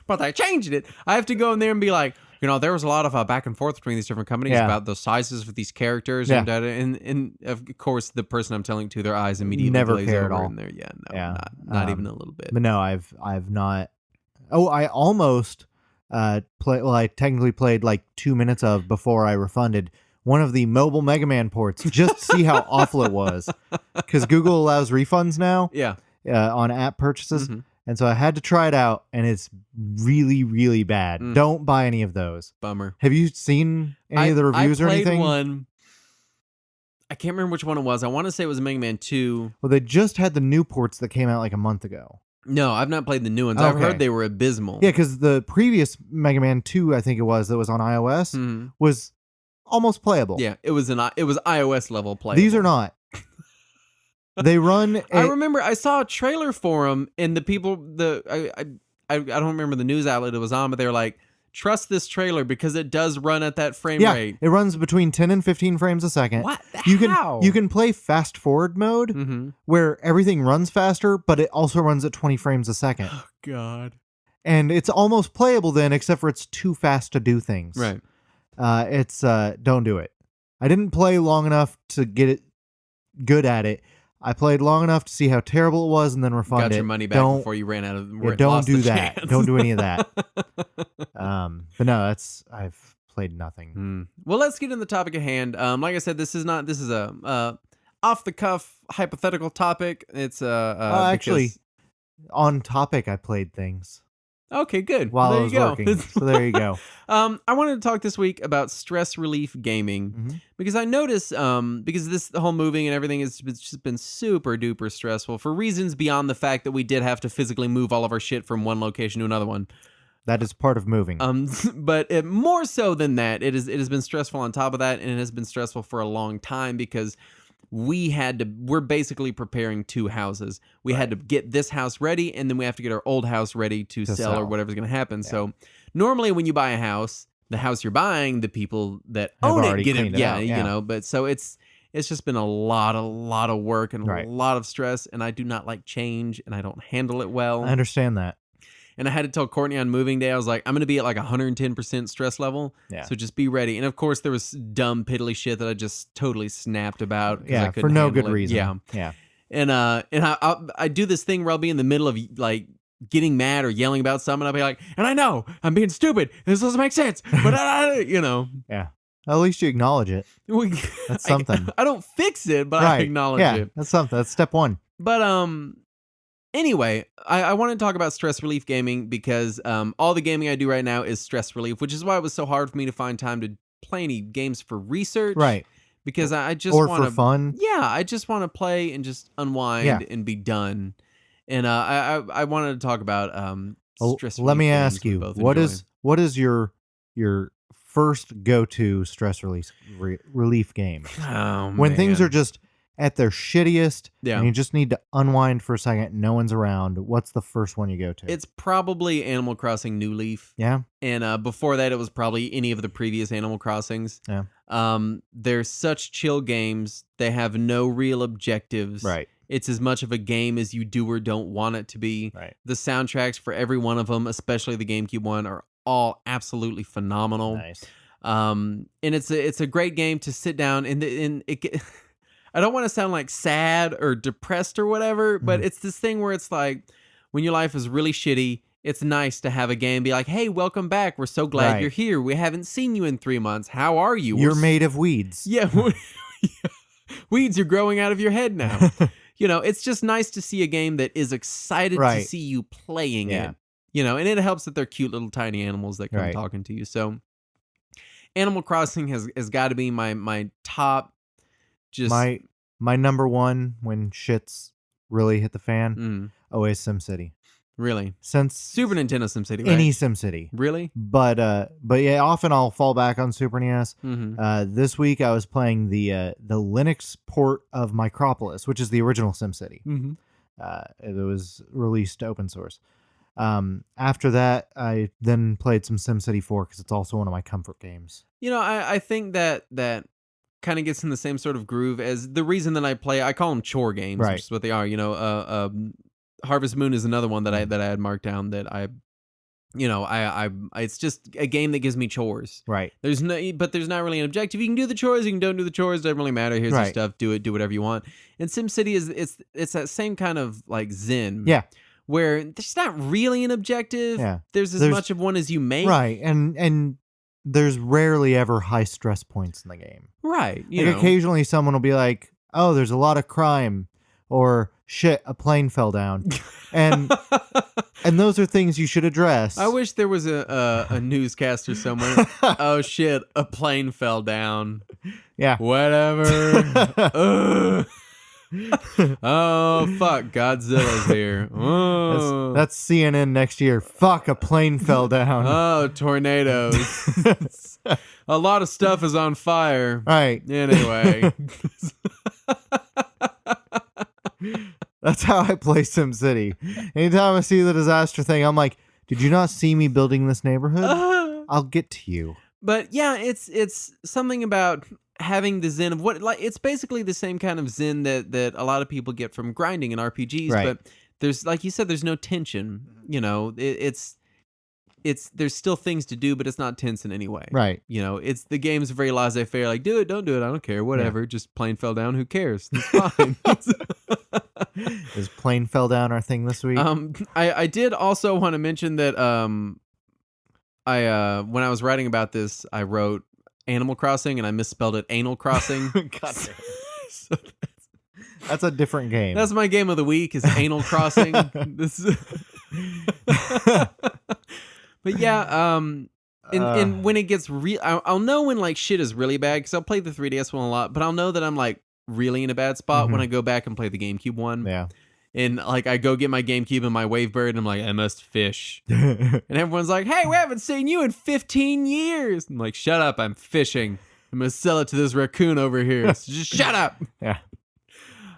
S1: but they changed it. I have to go in there and be like, there was a lot of back and forth between these different companies
S2: Yeah.
S1: about the sizes of these characters,
S2: Yeah.
S1: and of course the person I'm telling to, their eyes immediately
S2: Never
S1: glaze
S2: care at
S1: over
S2: all.
S1: in there. Yeah, no,
S2: Yeah.
S1: not even a little bit.
S2: But no, I've not. Oh, I almost play. Well, I technically played like 2 minutes of before I refunded one of the mobile Mega Man ports just to see how awful it was. Because Google allows refunds now
S1: Yeah.
S2: on app purchases,
S1: Mhm.
S2: and so I had to try it out, and it's really, really bad.
S1: Mm.
S2: Don't buy any of those.
S1: Bummer.
S2: Have you seen any of the reviews
S1: I
S2: or
S1: played
S2: anything?
S1: one. I can't remember which one it was. I want to say it was Mega Man 2.
S2: Well, they just had the new ports that came out like a month ago.
S1: No, I've not played the new ones. I've
S2: Okay.
S1: heard they were abysmal.
S2: Yeah, because the previous Mega Man 2, I think it was, that was on iOS,
S1: Mhm.
S2: was almost playable.
S1: Yeah, it was iOS level play.
S2: These are not. They run.
S1: I remember I saw a trailer for them, and the people I don't remember the news outlet it was on, but they were like, "Trust this trailer because it does run at that frame rate."
S2: it runs between 10 and 15 frames a second.
S1: What?
S2: You can play fast forward mode
S1: Mm-hmm.
S2: where everything runs faster, but it also runs at 20 frames a second.
S1: Oh God.
S2: And it's almost playable then, except for it's too fast to do things.
S1: Right.
S2: It's don't do it. I didn't play long enough to get it good at it. I played long enough to see how terrible it was and then refund
S1: Got
S2: it.
S1: your money back
S2: Don't-
S1: before you ran out of.
S2: Yeah, don't
S1: lost
S2: do
S1: the
S2: that.
S1: chance.
S2: Don't do any of that. But no, I've played nothing.
S1: Hmm. Well, let's get in the topic at hand. Like I said, this is a off the cuff hypothetical topic. It's
S2: Actually, on topic, I played things
S1: okay, good.
S2: while
S1: There
S2: I was
S1: you go.
S2: working. So there you go.
S1: I wanted to talk this week about stress relief gaming
S2: Mhm.
S1: because I noticed because the whole moving and everything has just been super duper stressful for reasons beyond the fact that we did have to physically move all of our shit from one location to another one.
S2: That is part of moving.
S1: But more so than that, it has been stressful on top of that, and it has been stressful for a long time because we're basically preparing two houses. We had to get this house ready, and then we have to get our old house ready to sell or
S2: sell.
S1: whatever's going to happen. So normally when you buy a house, the house you're buying, the people that
S2: Have
S1: own it
S2: already
S1: get it.
S2: cleaned it
S1: Yeah,
S2: out,
S1: you
S2: yeah.
S1: know, but so it's just been a lot of work and
S2: Right.
S1: a lot of stress, and I do not like change, and I don't handle it well.
S2: I understand that.
S1: And I had to tell Courtney on moving day, I was like, I'm going to be at like 110% stress level.
S2: Yeah.
S1: So just be ready. And of course, there was dumb, piddly shit that I just totally snapped about. 'cause I
S2: Yeah, for
S1: couldn't
S2: no
S1: handle
S2: good
S1: it.
S2: reason.
S1: Yeah.
S2: Yeah.
S1: And I do this thing where I'll be in the middle of like getting mad or yelling about something. I'll be like, and I know I'm being stupid. This doesn't make sense. But,
S2: Yeah. At least you acknowledge it. That's something.
S1: I don't fix it, but I
S2: Right.
S1: acknowledge
S2: Yeah,
S1: it.
S2: that's something. That's step one.
S1: But anyway, I want to talk about stress relief gaming because all the gaming I do right now is stress relief, which is why it was so hard for me to find time to play any games for research.
S2: Right.
S1: Because I just
S2: Or
S1: want
S2: for fun.
S1: Yeah, I just want to play and just unwind
S2: Yeah.
S1: and be done. And I wanted to talk about
S2: Well,
S1: stress.
S2: let me
S1: relief games
S2: ask
S1: we
S2: you,
S1: both
S2: what
S1: enjoy.
S2: is your first go-to stress relief game?
S1: Oh,
S2: When things
S1: man.
S2: are just at their shittiest,
S1: Yeah.
S2: and you just need to unwind for a second, no one's around, what's the first one you go to?
S1: It's probably Animal Crossing New Leaf.
S2: Yeah.
S1: And before that, it was probably any of the previous Animal Crossings.
S2: Yeah.
S1: They're such chill games. They have no real objectives.
S2: Right.
S1: It's as much of a game as you do or don't want it to be.
S2: Right.
S1: The soundtracks for every one of them, especially the GameCube one, are all absolutely phenomenal.
S2: Nice.
S1: And it's a great game to sit down and I don't want to sound like sad or depressed or whatever, but it's this thing where it's like when your life is really shitty, it's nice to have a game be like, hey, welcome back. We're so glad
S2: Right.
S1: you're here. We haven't seen you in 3 months. How are you?
S2: You're made of weeds.
S1: Yeah. Weeds are growing out of your head now. It's just nice to see a game that is excited to
S2: Right.
S1: see you playing
S2: Yeah.
S1: it. And it helps that they're cute little tiny animals that come
S2: Right.
S1: talking to you. So Animal Crossing has got to be my top. Just
S2: My number one when shit's really hit the fan, always SimCity.
S1: Really,
S2: Since
S1: Super Nintendo SimCity, right?
S2: any SimCity.
S1: Really?
S2: But yeah, often I'll fall back on Super NES.
S1: Mm-hmm.
S2: This week I was playing the Linux port of Micropolis, which is the original SimCity.
S1: Mm-hmm.
S2: It was released open source. After that, I then played some SimCity 4 because it's also one of my comfort games.
S1: I think that kind of gets in the same sort of groove as the reason that I call them chore games,
S2: Right.
S1: which is what they are. Harvest Moon is another one that I had marked down that I it's just a game that gives me chores.
S2: Right.
S1: There's not really an objective. You can do the chores, you can don't do the chores, doesn't really matter. Here's your
S2: Right.
S1: stuff, do whatever you want. And SimCity it's that same kind of like zen.
S2: Yeah.
S1: Where there's not really an objective.
S2: Yeah.
S1: There's as
S2: There's-
S1: much of one as you make.
S2: Right. And there's rarely ever high stress points in the game.
S1: Right.
S2: Occasionally someone will be like, oh, there's a lot of crime, or shit, a plane fell down. And those are things you should address.
S1: I wish there was a newscaster somewhere. Oh shit, a plane fell down.
S2: Yeah.
S1: Whatever. Ugh. Oh fuck, Godzilla's here. Oh.
S2: That's CNN next year. Fuck, a plane fell down.
S1: Oh, tornadoes. A lot of stuff is on fire.
S2: Right.
S1: Anyway.
S2: That's how I play SimCity. Anytime I see the disaster thing, I'm like, did you not see me building this neighborhood? I'll get to you.
S1: But yeah, it's something about having the zen of it's basically the same kind of zen that a lot of people get from grinding in RPGs,
S2: Right.
S1: but there's, like you said, there's no tension. It's there's still things to do, but it's not tense in any way.
S2: Right.
S1: It's the game's very laissez-faire, like do it, don't do it, I don't care, whatever. Just plane fell down, who cares? It's fine.
S2: Is plane fell down our thing this week?
S1: I did also want to mention that I when I was writing about this, I wrote Animal Crossing and I misspelled it Anal Crossing.
S2: God damn it.
S1: So
S2: That's a different game.
S1: that's my game of the week is Anal Crossing. But yeah, and when it gets real, I'll know when like shit is really bad because I'll play the 3DS one a lot, but I'll know that I'm like really in a bad spot when I go back and play the GameCube one.
S2: Yeah.
S1: And like I go get my GameCube and my Wavebird and I'm like, I must fish. And everyone's like, hey, we haven't seen you in 15 years. I'm like, shut up, I'm fishing. I'm gonna sell it to this raccoon over here. So just shut up.
S2: Yeah.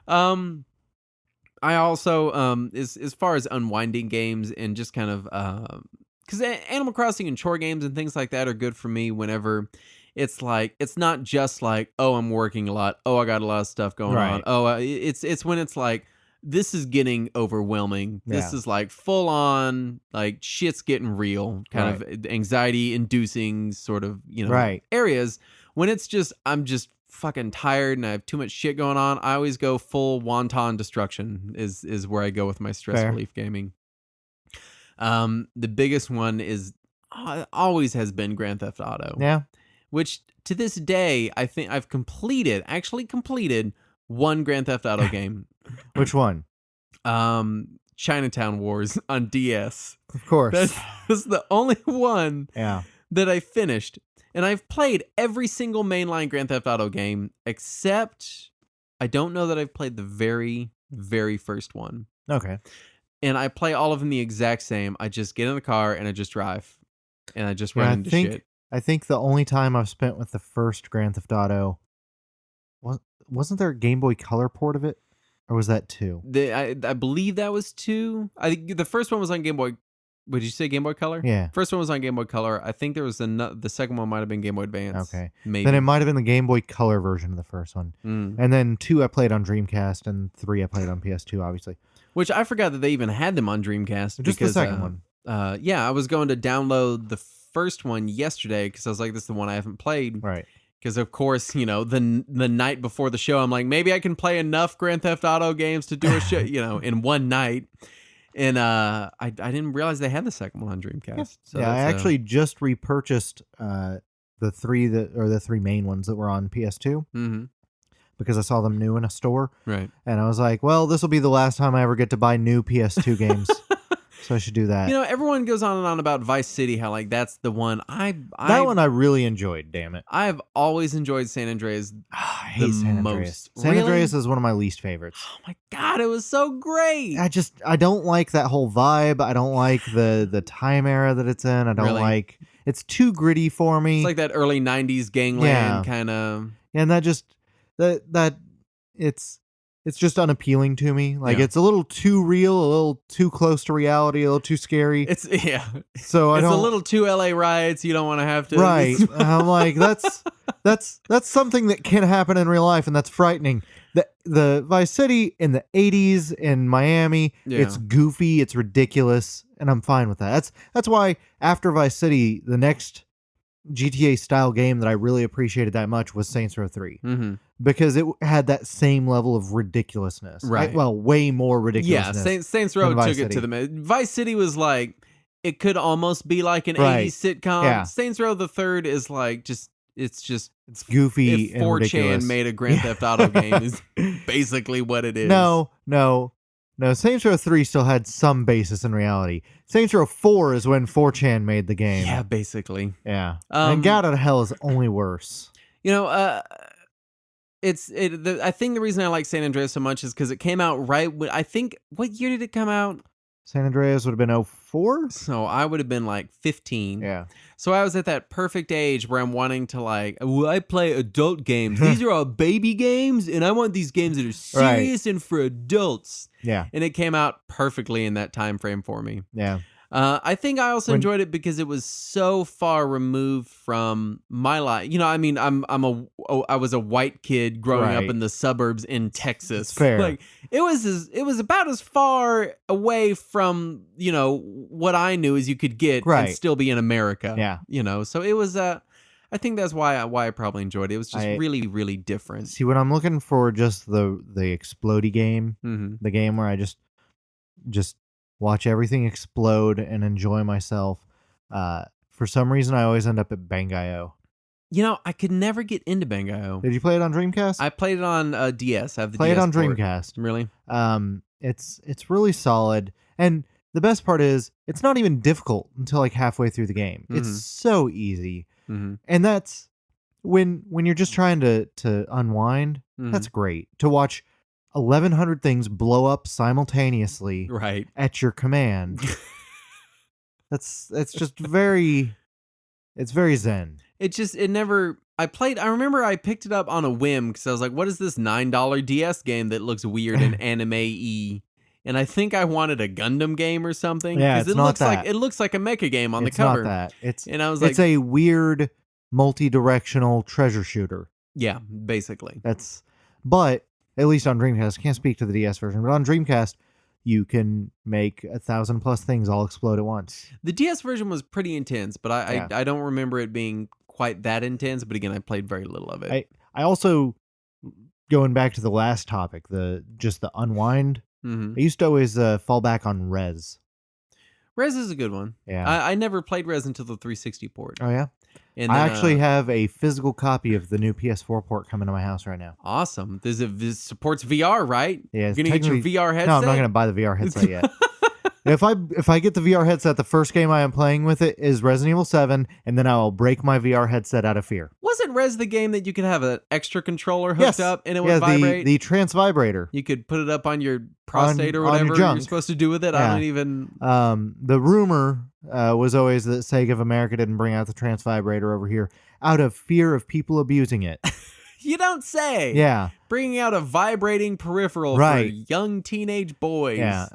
S1: I also as far as unwinding games and just kind of because Animal Crossing and chore games and things like that are good for me whenever it's like it's not just like, oh, I'm working a lot, oh, I got a lot of stuff going
S2: Right.
S1: on, oh, it's when it's like this is getting overwhelming, this is like full on like shit's getting real, kind of anxiety inducing sort of
S2: Right.
S1: areas. When it's just I'm just fucking tired and I have too much shit going on, I always go full wanton destruction is where I go with my stress
S2: Fair.
S1: relief gaming. The biggest one is always has been Grand Theft Auto.
S2: Yeah.
S1: Which to this day I think I've actually completed one Grand Theft Auto game.
S2: Which one?
S1: Chinatown Wars on DS.
S2: Of course.
S1: That's the only one
S2: Yeah.
S1: that I finished. And I've played every single mainline Grand Theft Auto game except I don't know that I've played the very, very first one.
S2: Okay.
S1: And I play all of them the exact same. I just get in the car and I just drive. And I just
S2: Yeah,
S1: run
S2: I
S1: into
S2: think
S1: shit.
S2: I think the only time I've spent with the first Grand Theft Auto wasn't there a Game Boy Color port of it, or was that 2?
S1: I believe that was 2. I think the first one was on Game Boy. Would you say Game Boy Color?
S2: Yeah.
S1: First one was on Game Boy Color. I think there was the second one might have been Game Boy Advance.
S2: Okay.
S1: Maybe.
S2: Then it might have been the Game Boy Color version of the first one. And then 2 I played on Dreamcast, and 3 I played on PS2, obviously.
S1: Which I forgot that they even had them on Dreamcast.
S2: Just
S1: because,
S2: the second one.
S1: Yeah, I was going to download the first one yesterday because I was like, this is the one I haven't played.
S2: Right.
S1: Because of course, the night before the show, I'm like, maybe I can play enough Grand Theft Auto games to do a show, in one night. And I didn't realize they had the second one on Dreamcast.
S2: Yeah,
S1: So
S2: I actually just repurchased the 3 main ones that were on PS2 because I saw them new in a store.
S1: Right.
S2: And I was like, well, this will be the last time I ever get to buy new PS2 games. So I should do that.
S1: Everyone goes on and on about Vice City, how like that's the one.
S2: That one I really enjoyed, damn it.
S1: I've always enjoyed San Andreas.
S2: I hate San Andreas.
S1: most.
S2: San
S1: Really?
S2: Andreas is one of my least favorites.
S1: Oh my God, it was so great.
S2: I don't like that whole vibe. I don't like the time era that it's in. I don't
S1: Really?
S2: like, it's too gritty for me.
S1: It's like that early 90s gangland
S2: Yeah.
S1: kind of.
S2: And that just, that it's just unappealing to me. Like
S1: Yeah.
S2: it's a little too real, a little too close to reality, a little too scary. So I
S1: It's
S2: don't,
S1: a little too LA riots. You don't want to have to.
S2: right. I'm like, that's something that can happen in real life, and that's frightening. The Vice City in the 80s in Miami,
S1: Yeah.
S2: it's goofy, it's ridiculous, and I'm fine with that. That's why after Vice City, the next GTA style game that I really appreciated that much was Saints Row 3
S1: Mm-hmm.
S2: because it had that same level of ridiculousness.
S1: Right.
S2: Well, way more
S1: Yeah,
S2: ridiculousness.
S1: Saints Row
S2: than Vice
S1: took it to
S2: City.
S1: the Vice City was like it could almost be like an
S2: Right.
S1: 80s sitcom.
S2: Yeah.
S1: Saints Row the Third is like it's
S2: goofy
S1: if
S2: and
S1: 4chan
S2: ridiculous.
S1: made a Grand
S2: Yeah.
S1: Theft Auto game is basically what it is.
S2: No. Saints Row 3 still had some basis in reality. Saints Row 4 is when 4chan made the game.
S1: Yeah, basically.
S2: Yeah.
S1: Um,
S2: And God Out of Hell is only worse.
S1: I think the reason I like San Andreas so much is because it came out right when I think what year did it come out?
S2: San Andreas would have been 04?
S1: So I would have been like 15.
S2: Yeah.
S1: So I was at that perfect age where I'm wanting to like, well, I play adult games. These are all baby games, and I want these games that are
S2: Right.
S1: serious and for adults.
S2: Yeah.
S1: And it came out perfectly in that time frame for me.
S2: Yeah.
S1: I think I also
S2: When-
S1: enjoyed it because it was so far removed from my life. I was a white kid growing up
S2: Right.
S1: in the suburbs in Texas.
S2: It's fair.
S1: Like it was about as far away from what I knew as you could get and
S2: Right.
S1: still be in America.
S2: Yeah.
S1: So it was. I think that's why I probably enjoyed it. It was just really, really different.
S2: See, when I'm looking for just the explodey game,
S1: Mm-hmm.
S2: the game where I just watch everything explode and enjoy myself, for some reason I always end up at Bangai-O.
S1: I could never get into Bangai-O.
S2: Did you play it on Dreamcast?
S1: I played it on DS. I have the
S2: Play it
S1: DS
S2: on
S1: port.
S2: Dreamcast.
S1: Really?
S2: It's really solid, and the best part is it's not even difficult until like halfway through the game.
S1: Mhm.
S2: It's so easy,
S1: Mm-hmm.
S2: and that's when you're just trying to unwind.
S1: Mm-hmm.
S2: That's great to watch 1,100 things blow up simultaneously
S1: Right.
S2: at your command. It's just very, it's very zen.
S1: I remember I picked it up on a whim because I was like, what is this $9 DS game that looks weird and anime-y? And I think I wanted a Gundam game or something.
S2: Yeah,
S1: 'cause
S2: it's not that.
S1: it looks like a mecha game on
S2: It's
S1: the cover.
S2: not that. It's
S1: And I was like,
S2: it's a weird multi-directional treasure shooter.
S1: yeah, basically.
S2: But at least on Dreamcast, I can't speak to the DS version, but on Dreamcast, you can make 1,000+ things all explode at once.
S1: The DS version was pretty intense, but I don't remember it being quite that intense. But again, I played very little of it.
S2: I also, going back to the last topic, the unwind.
S1: Mm-hmm.
S2: I used to always fall back on Rez.
S1: Rez is a good one.
S2: Yeah.
S1: I never played Rez until the 360 port.
S2: Oh yeah.
S1: And
S2: I
S1: then,
S2: actually have a physical copy of the new PS4 port coming to my house right now.
S1: awesome. This supports VR, right?
S2: Yeah,
S1: You're
S2: it's
S1: gonna get your
S2: technically-
S1: VR headset.
S2: No, I'm not gonna buy the VR headset yet. If I get the VR headset, the first game I am playing with it is Resident Evil 7, and then I will break my VR headset out of fear.
S1: Wasn't Rez the game that you could have an extra controller hooked
S2: Yes.
S1: up and it would
S2: Yeah,
S1: vibrate?
S2: the trance vibrator.
S1: You could put it up on your prostate or
S2: on your
S1: whatever
S2: junk.
S1: you're supposed to do with it. I
S2: Yeah.
S1: don't even.
S2: The rumor was always that Sega of America didn't bring out the trance vibrator over here out of fear of people abusing it.
S1: You don't say.
S2: Yeah.
S1: Bringing out a vibrating peripheral
S2: Right.
S1: for young teenage boys.
S2: Yeah.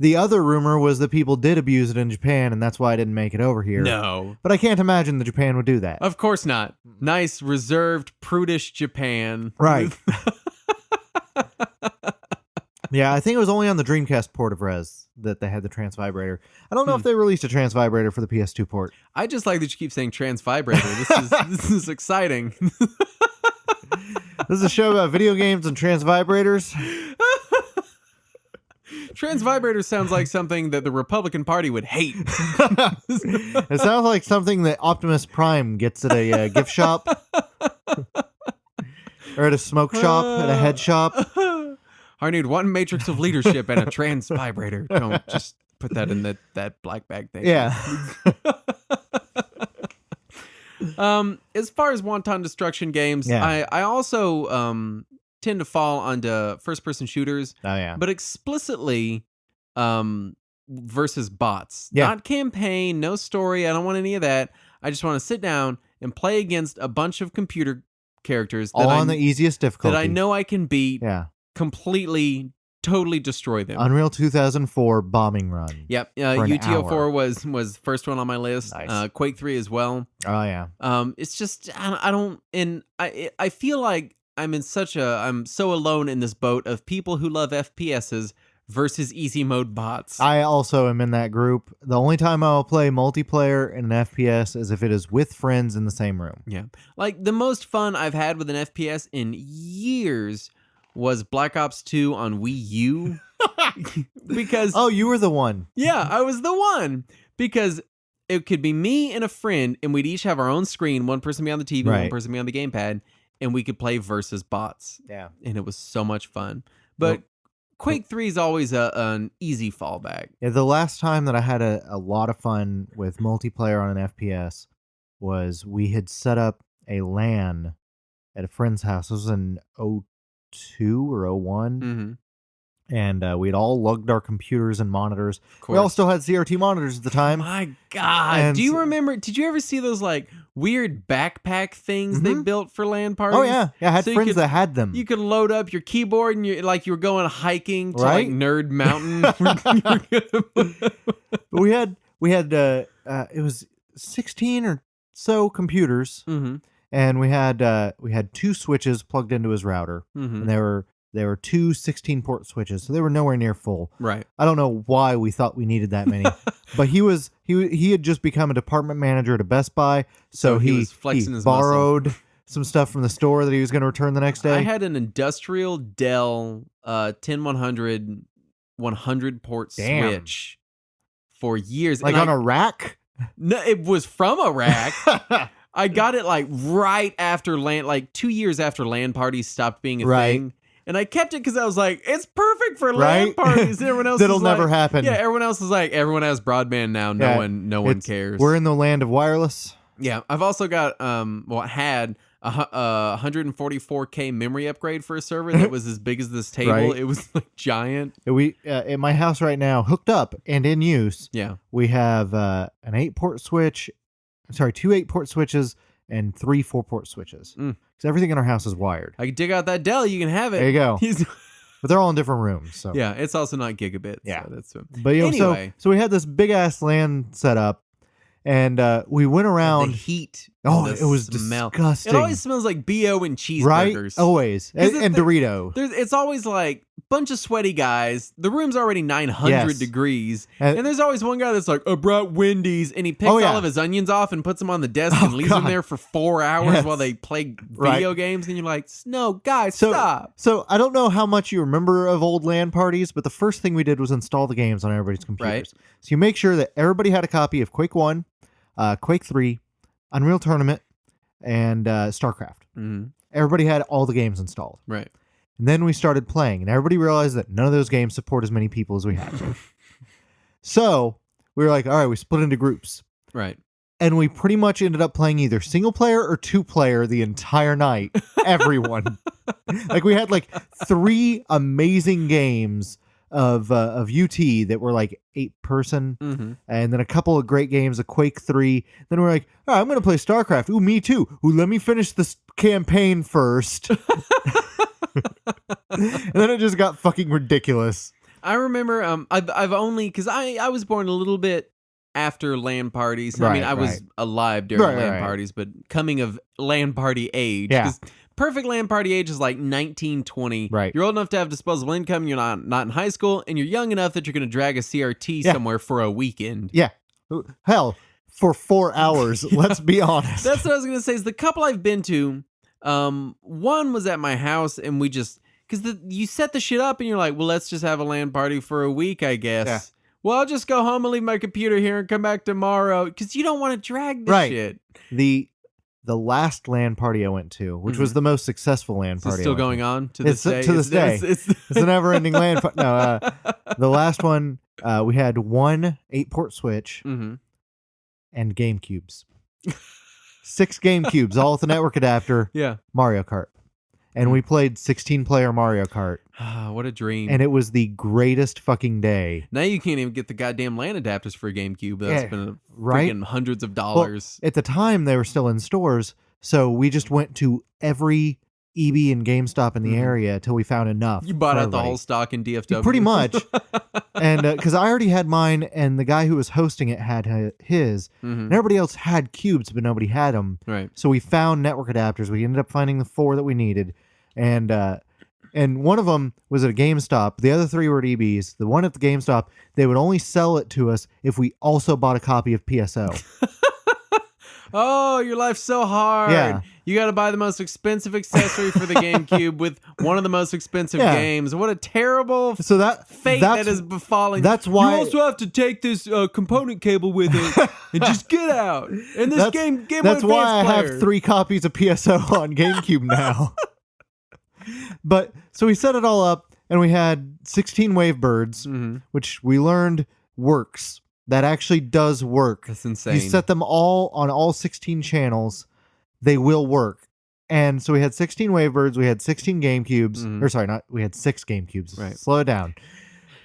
S2: The other rumor was that people did abuse it in Japan, and that's why I didn't make it over here.
S1: No.
S2: But I can't imagine that Japan would do that.
S1: Of course not. Nice, reserved, prudish Japan.
S2: Right. Yeah, I think it was only on the Dreamcast port of Res that they had the trans vibrator. I don't know if they released a trans vibrator for the PS2 port.
S1: I just like that you keep saying trans vibrator. This is exciting.
S2: This is a show about video games and trans vibrators.
S1: Trans vibrator sounds like something that the Republican Party would hate.
S2: It sounds like something that Optimus Prime gets at a gift shop. Or at a smoke shop, at a head shop.
S1: I need one matrix of leadership and a trans vibrator. Don't just put that in that black bag thing.
S2: Yeah.
S1: As far as wanton destruction games,
S2: Yeah.
S1: I also tend to fall onto first person shooters,
S2: Oh, yeah.
S1: but explicitly versus bots.
S2: Yeah.
S1: Not campaign, no story. I don't want any of that. I just want to sit down and play against a bunch of computer characters that
S2: All on the easiest difficulty.
S1: that I know I can beat,
S2: Yeah.
S1: completely, totally destroy them.
S2: Unreal 2004 bombing run.
S1: Yep.
S2: for an
S1: UTO4
S2: hour.
S1: was first one on my list.
S2: Nice.
S1: Quake 3 as well.
S2: Oh, yeah.
S1: It's just I don't, and I feel like I'm so alone in this boat of people who love FPSs versus easy mode bots.
S2: I also am in that group. The only time I'll play multiplayer in an FPS is if it is with friends in the same room.
S1: Yeah. Like the most fun I've had with an FPS in years was Black Ops 2 on Wii U. Because
S2: Oh, you were the one.
S1: yeah, I was the one. Because it could be me and a friend, and we'd each have our own screen, one person be on the TV, one
S2: Right.
S1: person be on the gamepad, and we could play versus bots.
S2: Yeah.
S1: And it was so much fun. But Quake 3 is always an easy fallback.
S2: Yeah, the last time that I had a lot of fun with multiplayer on an FPS was we had set up a LAN at a friend's house. This was in 02 or 01.
S1: Mm-hmm.
S2: And we'd all lugged our computers and monitors.
S1: Of course.
S2: We all still had CRT monitors at the time.
S1: My God.
S2: And
S1: Do you remember? Did you ever see those like weird backpack things they built for LAN parties?
S2: Oh, yeah. Yeah, I had
S1: So you
S2: friends
S1: could-
S2: that had them.
S1: You could load up your keyboard and you were going hiking to
S2: Right?
S1: like Nerd Mountain.
S2: we had it was 16 or so computers,
S1: Mm-hmm.
S2: and we had two switches plugged into his router,
S1: Mm-hmm.
S2: and there were two 16 port switches, so they were nowhere near full.
S1: Right.
S2: I don't know why we thought we needed that many, but he had just become a department manager at a Best Buy, so
S1: he
S2: he
S1: was flexing his muscle.
S2: borrowed some stuff from the store that he was going to return the next day.
S1: I had an industrial Dell 10100 100 port
S2: Damn.
S1: switch for years.
S2: like
S1: And
S2: on a rack.
S1: No, it was from a rack. I got it like right after like 2 years after LAN parties stopped being a
S2: Right.
S1: thing. And I kept it because I was like, it's perfect for LAN
S2: Right?
S1: parties. And everyone else
S2: That'll
S1: is
S2: never
S1: like,
S2: happen.
S1: Yeah, everyone else is like, everyone has broadband now. No
S2: Yeah,
S1: one
S2: It's-
S1: cares.
S2: We're in the land of wireless.
S1: Yeah, I've also got had a 144K memory upgrade for a server that was as big as this table.
S2: Right.
S1: It was like giant.
S2: We at my house right now, hooked up and in use.
S1: Yeah.
S2: We have an 8-port switch, two 8-port switches and 3 4-port switches.
S1: Mm.
S2: Because everything in our house is wired.
S1: I could dig out that Dell. You can have it.
S2: There you go.
S1: He's-
S2: But they're all in different rooms. So
S1: yeah, it's also not gigabit.
S2: Yeah.
S1: So that's
S2: But
S1: Anyway.
S2: so we had this big ass LAN set up, and we went
S1: the
S2: around.
S1: heat.
S2: Oh,
S1: the
S2: it was
S1: smell.
S2: disgusting.
S1: It always smells like BO and
S2: right?
S1: cheeseburgers.
S2: Always.
S1: 'Cause
S2: And Dorito.
S1: It's always like bunch of sweaty guys. The room's already 900
S2: Yes.
S1: degrees.
S2: And-
S1: And there's always one guy that's like, I brought Wendy's. And he picks
S2: Oh, yeah.
S1: all of his onions off and puts them on the desk
S2: Oh,
S1: and leaves them
S2: God.
S1: there for 4 hours
S2: Yes.
S1: while they play
S2: Right.
S1: video games. And you're like, no, guys,
S2: So,
S1: stop.
S2: So I don't know how much you remember of old LAN parties, but the first thing we did was install the games on everybody's computers.
S1: Right.
S2: So you make sure that everybody had a copy of Quake 1, Quake 3, Unreal Tournament, and StarCraft.
S1: Mhm.
S2: Everybody had all the games installed.
S1: Right.
S2: And then we started playing, and everybody realized that none of those games support as many people as we had. So we were like, all right, we split into groups.
S1: Right.
S2: And we pretty much ended up playing either single player or 2-player the entire night. Everyone. Like we had like 3 amazing games of UT that were like 8-person,
S1: Mm-hmm.
S2: and then a couple of great games of Quake 3. Then we're like, all right, I'm gonna play StarCraft. Ooh, me too. Ooh, let me finish this campaign first. And then it just got fucking ridiculous.
S1: I remember I've only because I was born a little bit after LAN parties. I mean,
S2: Right,
S1: I was
S2: right.
S1: alive during
S2: Right,
S1: LAN
S2: right.
S1: parties, but coming of LAN party age.
S2: Yeah.
S1: 'Cause perfect LAN party age is like 19, 20.
S2: Right.
S1: You're old enough to have disposable income. You're not in high school, and you're young enough that you're going to drag a CRT
S2: Yeah.
S1: somewhere for a weekend.
S2: Yeah. Hell, for 4 hours, let's be honest.
S1: That's what I was going to say. Is the couple I've been to, one was at my house, and we just because you set the shit up, and you're like, well, let's just have a LAN party for a week, I guess.
S2: Yeah.
S1: Well, I'll just go home and leave my computer here and come back tomorrow because you don't want to drag this
S2: Right.
S1: shit.
S2: The last LAN party I went to, which was the most successful LAN
S1: Is
S2: party.
S1: this still going on to this day?
S2: To this day. It's a never-ending LAN party. No, the last one, we had one 8-port Switch
S1: Mhm.
S2: and GameCubes. 6 GameCubes, all with a network adapter,
S1: Yeah.
S2: Mario Kart. And we played 16-player Mario Kart.
S1: What a dream.
S2: And it was the greatest fucking day.
S1: Now you can't even get the goddamn LAN adapters for a GameCube. That's
S2: Yeah,
S1: been
S2: right?
S1: freaking hundreds of dollars.
S2: At the time, they were still in stores, so we just went to every EB and GameStop in the area till we found enough.
S1: You bought
S2: for
S1: out the
S2: everybody.
S1: whole stock in DFW.
S2: Pretty much. And because I already had mine, and the guy who was hosting it had his, and everybody else had cubes, but nobody had them.
S1: Right.
S2: So we found network adapters. We ended up finding the 4 that we needed, and one of them was at a GameStop. The other 3 were at EBs. The one at the GameStop, they would only sell it to us if we also bought a copy of PSO.
S1: Oh, your life's so hard.
S2: Yeah.
S1: You got to buy the most expensive accessory for the GameCube with one of the most expensive
S2: Yeah.
S1: games. What a terrible
S2: So that
S1: fate
S2: that's,
S1: that is befalling.
S2: that's why-
S1: you also have to take this component cable with it and just get out. And this
S2: That's-
S1: Game Boy
S2: That's why I
S1: Advance player.
S2: have 3 copies of PSO on GameCube now. But so we set it all up, and we had 16 Wavebirds,
S1: Mhm.
S2: which we learned works. That actually does work.
S1: That's insane.
S2: You set them all on all 16 channels, they will work. And so we had 16 Wavebirds, we had 16 GameCubes,
S1: Mhm.
S2: or sorry, we had 6 GameCubes.
S1: Right.
S2: Slow it down.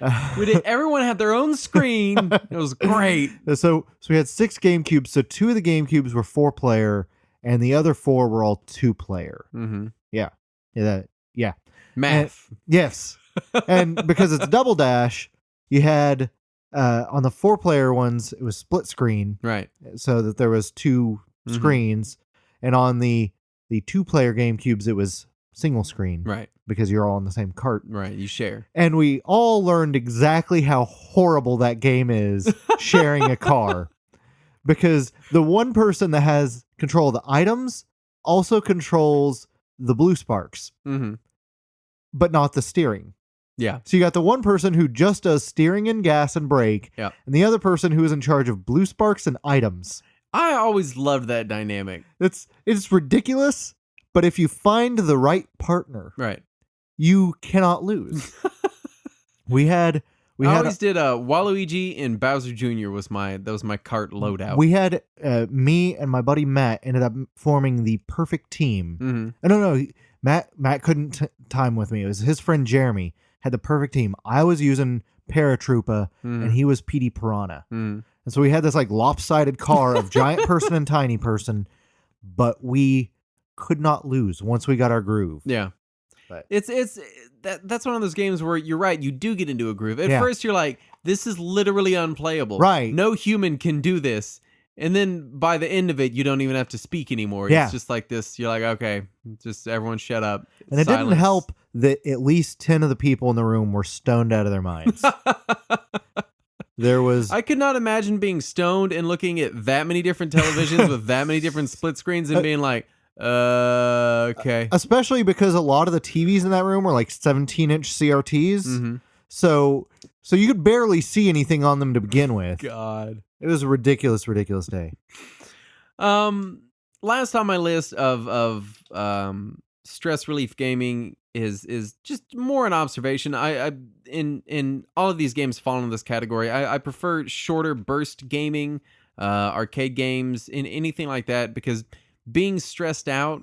S1: Everyone had their own screen. It was great.
S2: So we had 6 GameCubes. So 2 of the GameCubes were 4-player, and the other 4 were all 2-player.
S1: Mm-hmm.
S2: Yeah.
S1: Math.
S2: Yes. And because it's Double Dash, you had on the 4-player ones, it was split screen,
S1: Right.
S2: so that there was 2
S1: Mhm.
S2: screens, and on the 2-player GameCubes, it was single screen,
S1: Right.
S2: because you're all in the same cart.
S1: Right. You share.
S2: And we all learned exactly how horrible that game is sharing a car, because the one person that has control of the items also controls the blue sparks,
S1: Mm-hmm.
S2: but not the steering.
S1: Yeah.
S2: So you got the one person who just does steering and gas and brake,
S1: Yeah.
S2: and the other person who is in charge of blue sparks and items.
S1: I always loved that dynamic.
S2: It's ridiculous, but if you find the right partner,
S1: Right.
S2: you cannot lose. we had
S1: I always did Waluigi and Bowser Jr. was my cart loadout.
S2: we had me and my buddy Matt ended up forming the perfect team.
S1: Mm-hmm.
S2: No, Matt couldn't time with me. It was his friend Jeremy had the perfect team. I was using Paratroopa, and he was PD Piranha.
S1: Mm-hmm.
S2: And so we had this like lopsided car of giant person and tiny person, but we could not lose once we got our groove.
S1: Yeah.
S2: But-
S1: That's one of those games where you're right, you do get into a groove. At
S2: Yeah.
S1: first you're like, this is literally unplayable.
S2: Right.
S1: No human can do this. And then by the end of it, you don't even have to speak anymore.
S2: Yeah.
S1: It's just like this. You're like, okay, just everyone shut up.
S2: And it didn't
S1: Silence.
S2: help that at least 10 of the people in the room were stoned out of their minds. There was
S1: I could not imagine being stoned and looking at that many different televisions with that many different split screens and being like, okay.
S2: especially because a lot of the TVs in that room were like 17-inch CRTs.
S1: Mm-hmm.
S2: So you could barely see anything on them to begin with.
S1: God.
S2: It was a ridiculous day.
S1: Last on my list of stress relief gaming is just more an observation. I in all of these games fall into this category. I prefer shorter burst gaming, arcade games, in anything like that, because being stressed out,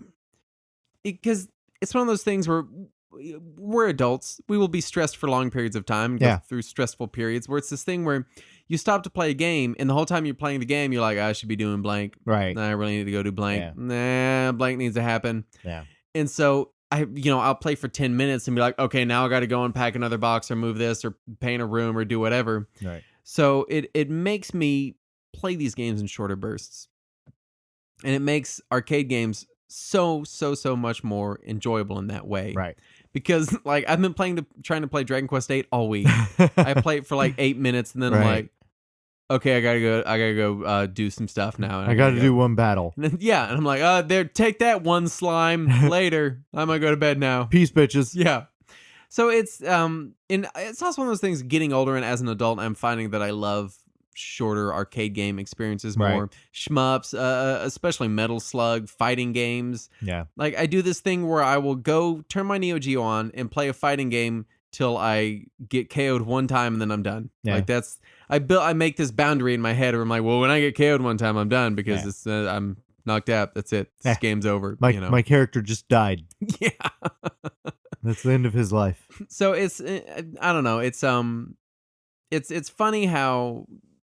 S1: because it's one of those things where we're adults. We will be stressed for long periods of time and go
S2: Yeah.
S1: through stressful periods where it's this thing where you stop to play a game and the whole time you're playing the game, you're like, I should be doing blank.
S2: Right.
S1: Nah, I really need to go do blank.
S2: Yeah.
S1: Nah, blank needs to happen.
S2: Yeah.
S1: And so I'll play for 10 minutes and be like, okay, now I got to go and pack another box or move this or paint a room or do whatever.
S2: Right.
S1: So it makes me play these games in shorter bursts. And it makes arcade games so much more enjoyable in that way.
S2: Right.
S1: Because like I've been trying to play Dragon Quest 8 all week. I play it for like 8 minutes and then I'm
S2: Right.
S1: like, okay, I gotta go do some stuff now. And
S2: I got to do one battle.
S1: And then, yeah, and I'm like, there, take that one slime later. I'm gonna go to bed now.
S2: Peace, bitches.
S1: Yeah. So it's and it's also one of those things. Getting older and as an adult, I'm finding that I love shorter arcade game experiences
S2: Right.
S1: more. Shmups, especially Metal Slug, fighting games.
S2: Yeah.
S1: Like I do this thing where I will go turn my Neo Geo on and play a fighting game till I get KO'd one time and then I'm done.
S2: Yeah.
S1: Like I make this boundary in my head where I'm like, well, when I get KO'd one time, I'm done because
S2: Yeah.
S1: it's I'm knocked out. That's it. This
S2: Yeah.
S1: game's over.
S2: My character just died.
S1: Yeah.
S2: That's the end of his life.
S1: So it's I don't know. It's funny how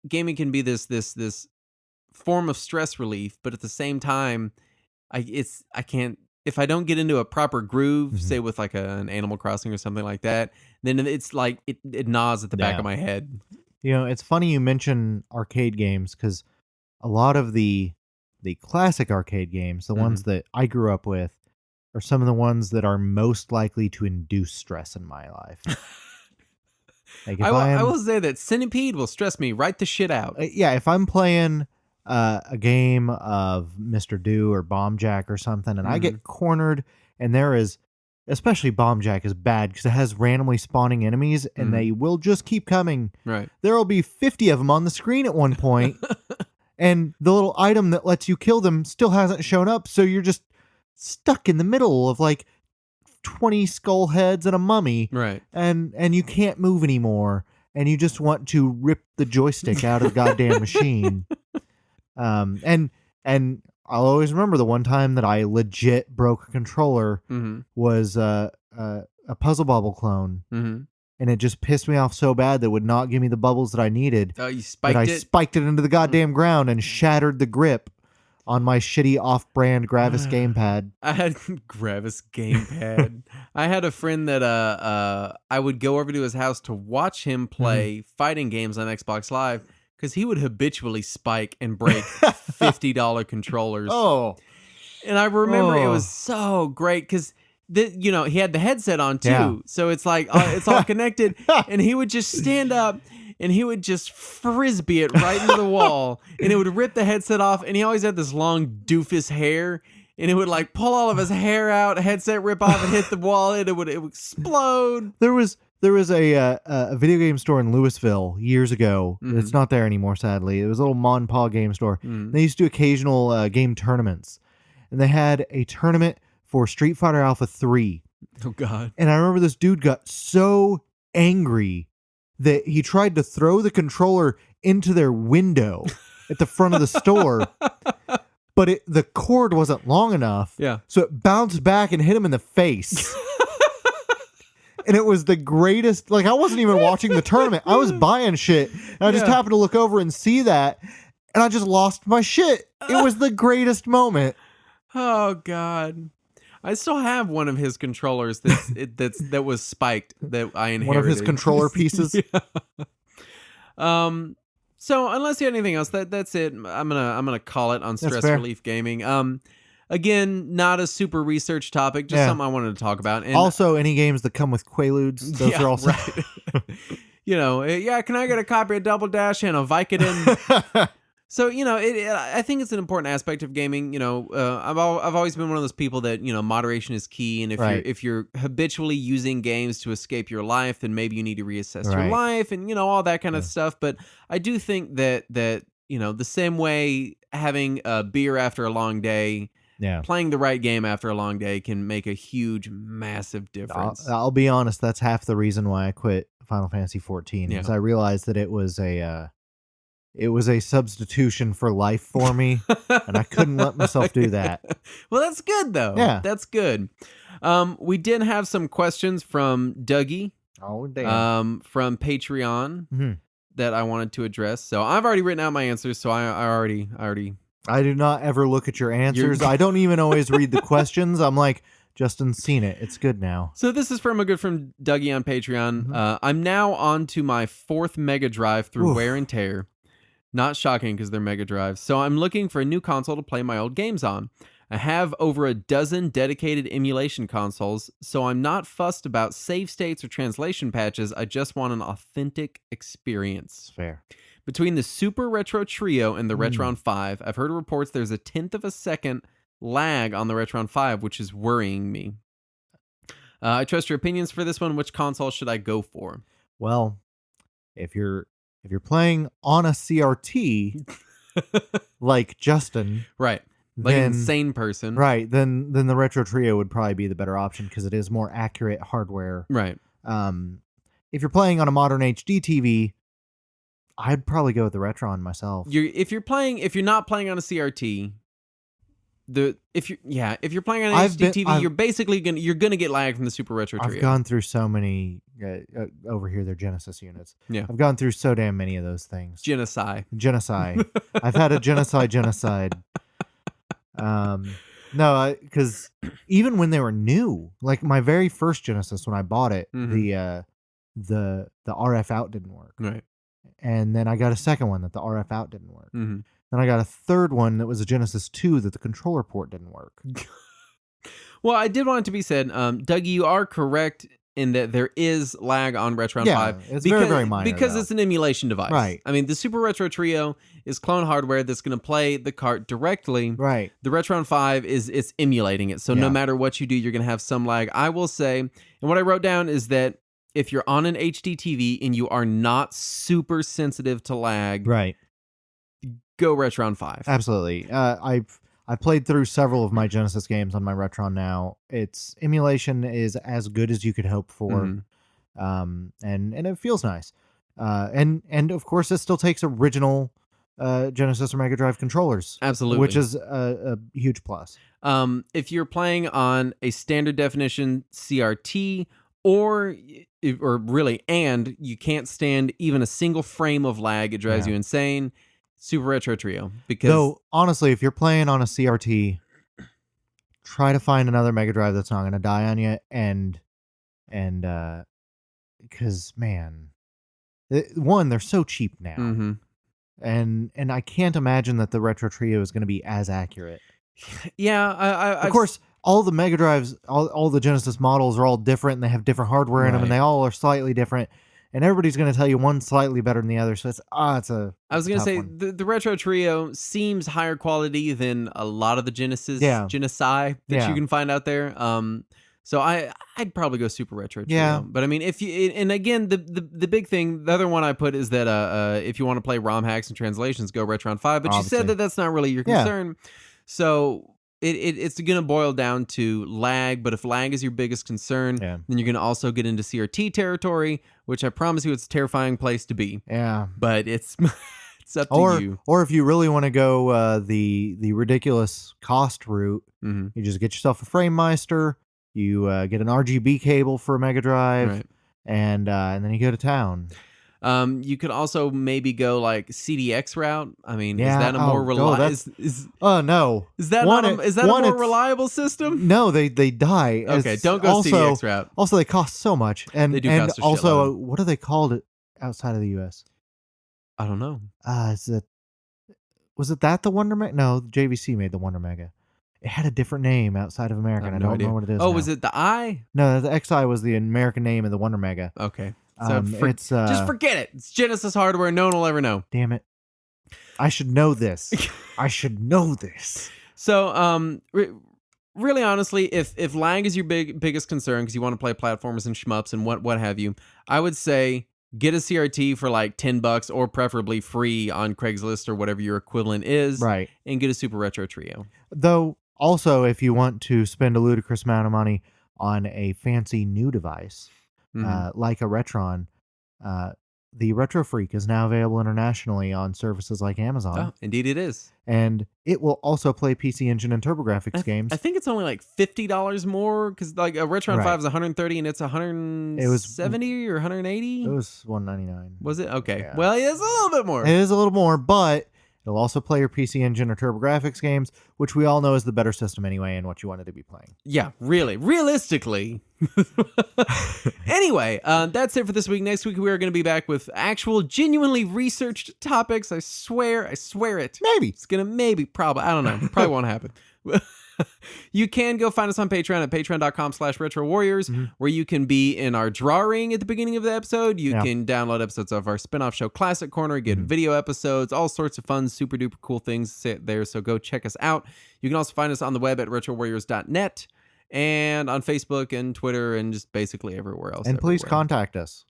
S1: gaming can be this form of stress relief, but at the same time, I can't if I don't get into a proper groove,
S2: Mhm.
S1: say with like an Animal Crossing or something like that, then it's like it gnaws at the back
S2: Yeah.
S1: of my head.
S2: It's funny you mention arcade games because a lot of the classic arcade games, the ones that I grew up with, are some of the ones that are most likely to induce stress in my life. Like if
S1: I will say that Centipede will stress me right the shit out.
S2: if I'm playing a game of Mr. Do or Bomb Jack or something, and I get cornered, and there is, especially Bomb Jack is bad because it has randomly spawning enemies, and they will just keep coming.
S1: Right.
S2: There will be 50 of them on the screen at one point, and the little item that lets you kill them still hasn't shown up, so you're just stuck in the middle of like 20 skull heads and a mummy,
S1: Right.
S2: and you can't move anymore, and you just want to rip the joystick out of the goddamn machine. And I'll always remember the one time that I legit broke a controller
S1: Mm-hmm.
S2: was a Puzzle Bobble clone,
S1: Mm-hmm.
S2: and it just pissed me off so bad that it would not give me the bubbles that I needed.
S1: Oh, you
S2: That
S1: spiked
S2: I
S1: it.
S2: spiked it into the goddamn ground and shattered the grip on my shitty off-brand Gravis gamepad.
S1: I had Gravis gamepad. I had a friend that I would go over to his house to watch him play fighting games on Xbox Live because he would habitually spike and break $50 controllers.
S2: Oh,
S1: And I remember it
S2: Oh.
S1: was so great because he had the headset on too,
S2: Yeah.
S1: so it's like it's all connected. And he would just stand up and he would just frisbee it right into the wall, and it would rip the headset off. And he always had this long doofus hair, and it would like pull all of his hair out, headset rip off, and hit the wall, and it would explode.
S2: there was a video game store in Louisville years ago.
S1: Mhm.
S2: It's not there anymore, sadly. It was a little ma and pa game store.
S1: Mm.
S2: They used to do occasional game tournaments, and they had a tournament for Street Fighter Alpha 3.
S1: Oh God!
S2: And I remember this dude got so angry that he tried to throw the controller into their window at the front of the store, but the cord wasn't long enough,
S1: Yeah.
S2: so it bounced back and hit him in the face. And it was the greatest. Like, I wasn't even watching the tournament. I was buying shit. And I just
S1: Yeah.
S2: happened to look over and see that. And I just lost my shit. It was the greatest moment.
S1: Oh God! I still have one of his controllers that was spiked that I inherited.
S2: One of his controller pieces.
S1: Yeah. So unless you have anything else, that's it. I'm gonna call it on stress
S2: fair.
S1: relief gaming. Again, not a super research topic, just
S2: Yeah.
S1: something I wanted to talk about. And
S2: Also, any games that come with Quaaludes, those
S1: yeah,
S2: are also.
S1: right. Can I get a copy of Double Dash and a Vicodin? So I think it's an important aspect of gaming. I've always been one of those people that moderation is key, and
S2: Right.
S1: if you're habitually using games to escape your life, then maybe you need to reassess your
S2: Right.
S1: life and all that kind of
S2: Yeah.
S1: stuff. But I do think that the same way having a beer after a long day,
S2: Yeah.
S1: playing the right game after a long day can make a huge, massive difference.
S2: I'll be honest, that's half the reason why I quit Final Fantasy 14.
S1: Yeah.
S2: Is I realized that it was it was a substitution for life for me, and I couldn't let myself do that.
S1: Well, that's good though.
S2: Yeah.
S1: That's good. We did have some questions from Dougie
S2: Oh damn.
S1: from Patreon
S2: Mhm.
S1: that I wanted to address. So I've already written out my answers, so I already
S2: I do not ever look at your answers. I don't even always read the questions. I'm like, Justin's seen it. It's good now.
S1: So this is from a good friend Dougie on Patreon.
S2: Mhm.
S1: I'm now on to my 4th Mega Drive through
S2: Oof.
S1: wear and tear. Not shocking because they're Mega Drives. So I'm looking for a new console to play my old games on. I have over a dozen dedicated emulation consoles, so I'm not fussed about save states or translation patches. I just want an authentic experience.
S2: It's fair.
S1: Between the Super Retro Trio and the
S2: Mm.
S1: Retron 5, I've heard reports there's a 1/10 of a second lag on the Retron 5, which is worrying me. I trust your opinions for this one. Which console should I go for?
S2: Well, if you're playing on a CRT like Justin,
S1: Right. Like an
S2: then
S1: insane person.
S2: right, then the Retro Trio would probably be the better option because it is more accurate hardware.
S1: Right.
S2: If you're playing on a modern HD TV, I'd probably go with the Retron myself.
S1: If you're not playing on a CRT, if you're playing on an
S2: I've
S1: HD
S2: been-
S1: TV,
S2: I've-
S1: you're basically gonna get lag from the Super Retro Trio.
S2: I've gone through so many over here. They're Genesis units.
S1: Yeah.
S2: I've gone through so damn many of those things.
S1: Genocide.
S2: Genocide. I've had a genocide. No, because even when they were new, like my very first Genesis when I bought it,
S1: Mhm.
S2: the RF out didn't work,
S1: Right.
S2: and then I got a second one that the RF out didn't work.
S1: hmm
S2: Then I got a third one that was a Genesis 2 that the controller port didn't work.
S1: Well, I did want it to be said, Dougie, you are correct in that there is lag on Retron
S2: Yeah,
S1: 5.
S2: it's very, very minor,
S1: Because
S2: though.
S1: it's an emulation device.
S2: Right.
S1: I mean, the Super Retro Trio is clone hardware that's going to play the cart directly.
S2: Right.
S1: The Retron 5 it's emulating it. So no
S2: Yeah.
S1: matter what you do, you're going to have some lag. I will say, and what I wrote down is that if you're on an HD TV and you are not super sensitive to lag,
S2: Right.
S1: go Retron 5.
S2: Absolutely. I've played through several of my Genesis games on my Retron now. Its emulation is as good as you could hope for.
S1: Mhm.
S2: And it feels nice. And of course it still takes original Genesis or Mega Drive controllers,
S1: Absolutely.
S2: which is a huge plus.
S1: If you're playing on a standard definition CRT or really, and you can't stand even a single frame of lag, it drives
S2: Yeah.
S1: you insane, Super Retro Trio. Because
S2: Though honestly, if you're playing on a CRT, try to find another Mega Drive that's not going to die on you, and because man, one, they're so cheap now,
S1: Mhm.
S2: and I can't imagine that the Retro Trio is going to be as accurate.
S1: Yeah,
S2: Of course, all the Mega Drives, all the Genesis models are all different, and they have different hardware in them, and
S1: Right.
S2: they all are slightly different. And everybody's going to tell you one's slightly better than the other. So it's
S1: I was going to
S2: tough
S1: say
S2: one.
S1: the Retro Trio seems higher quality than a lot of the Genesis
S2: Yeah.
S1: that
S2: Yeah.
S1: you can find out there. So I'd probably go Super Retro Trio.
S2: Yeah.
S1: But I mean, if you, and again, the big thing, the other one I put is that if you want to play ROM hacks and translations, go Retron 5. But you
S2: Obviously.
S1: said that that's not really your
S2: Yeah.
S1: concern. So it's going to boil down to lag. But if lag is your biggest concern,
S2: Yeah.
S1: then you're going to also get into CRT territory, which I promise you, it's a terrifying place to be.
S2: Yeah.
S1: But it's it's up to you.
S2: Or if you really want to go the ridiculous cost route,
S1: Mhm.
S2: you just get yourself a FrameMeister, you get an RGB cable for a Mega Drive,
S1: Right.
S2: and then you go to town.
S1: You could also maybe go like CDX route. I mean,
S2: Yeah,
S1: is that a more reliable?
S2: that's-
S1: Is
S2: Oh no,
S1: that
S2: One,
S1: not is that a
S2: one,
S1: more
S2: it's-
S1: reliable system?
S2: no, they die.
S1: Okay,
S2: It's
S1: don't go
S2: also,
S1: CDX route.
S2: Also, they cost so much, and
S1: They do
S2: and
S1: cost a
S2: also,
S1: shitload.
S2: what are they called outside of the U.S.?
S1: I don't know.
S2: Was it that the Wonder Mega? No, the JVC made the Wonder Mega. It had a different name outside of America.
S1: I have
S2: and I
S1: no
S2: don't
S1: idea.
S2: know what it is.
S1: Oh,
S2: now.
S1: was it the I?
S2: No, the XI was the American name of the Wonder Mega.
S1: Okay. So
S2: It's
S1: just forget it. It's Genesis hardware. No one will ever know.
S2: damn it. I should know this. I should know this.
S1: So, really honestly, if lag is your biggest concern because you want to play platformers and shmups and what have you, I would say get a CRT for like $10 or preferably free on Craigslist or whatever your equivalent is,
S2: Right.
S1: and get a Super Retro Trio.
S2: Though, also, if you want to spend a ludicrous amount of money on a fancy new device,
S1: Mhm.
S2: like a Retron, the Retro Freak is now available internationally on services like Amazon,
S1: Oh, indeed it is.
S2: and it will also play PC Engine and TurboGrafx games.
S1: I think it's only like $50 more because like a Retron
S2: Right.
S1: 5 is 130 and it's 170 or 180.
S2: It was $199.
S1: Was it? Okay.
S2: Yeah.
S1: Well, it's a little bit more.
S2: It is a little more, but it'll also play your PC Engine or TurboGrafx games, which we all know is the better system anyway and what you wanted to be playing.
S1: Yeah, really. Realistically. Anyway, that's it for this week. Next week, we are going to be back with actual, genuinely researched topics. I swear it.
S2: Maybe.
S1: It's going to probably, I don't know. Probably won't happen. You can go find us on Patreon at patreon.com/retrowarriors, where you can be in our drawing at the beginning of the episode. You can download episodes of our spin-off show Classic Corner, get video episodes, all sorts of fun, super duper cool things there. So go check us out. You can also find us on the web at retrowarriors.net and on Facebook and Twitter and just basically everywhere else.
S2: And please
S1: everywhere.
S2: contact us.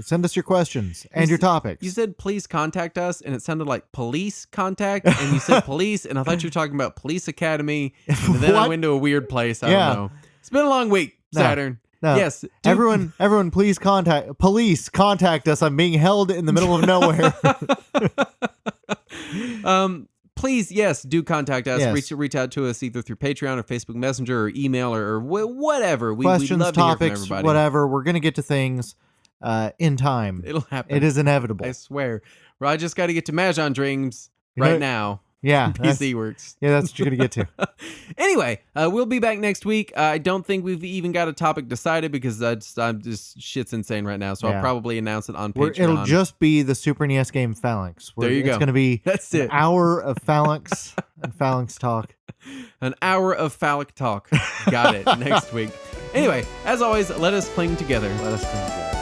S2: Send us your questions and your topics.
S1: You said please contact us, and it sounded like police contact, and you said police, and I thought you were talking about Police Academy, and then I
S2: What?
S1: went to a weird place. I
S2: Yeah.
S1: don't know. It's been a long week,
S2: No.
S1: Saturn.
S2: No.
S1: Yes.
S2: Everyone, please police contact us. I'm being held in the middle of nowhere.
S1: Please, yes, do contact us.
S2: Yes.
S1: Reach out to us either through Patreon or Facebook Messenger or email or whatever. We'd
S2: Questions,
S1: love to hear from
S2: topics,
S1: everybody.
S2: whatever. We're going to get to things in time.
S1: It'll happen.
S2: It is inevitable.
S1: I swear. Well, I just got to get to Mahjong Dreams
S2: You know
S1: right
S2: what?
S1: now.
S2: Yeah. That's,
S1: PC works.
S2: yeah, that's what you're going to get to.
S1: Anyway, we'll be back next week. I don't think we've even got a topic decided because I'm just shit's insane right now. So I'll
S2: Yeah.
S1: probably announce it on Patreon.
S2: It'll just be the Super NES game Phalanx.
S1: There you
S2: It's
S1: go.
S2: going to be
S1: That's
S2: an
S1: it.
S2: hour of Phalanx and Phalanx talk.
S1: An hour of phallic talk. Got it. Next week. Anyway, as always, let us cling together.
S2: Let us come together.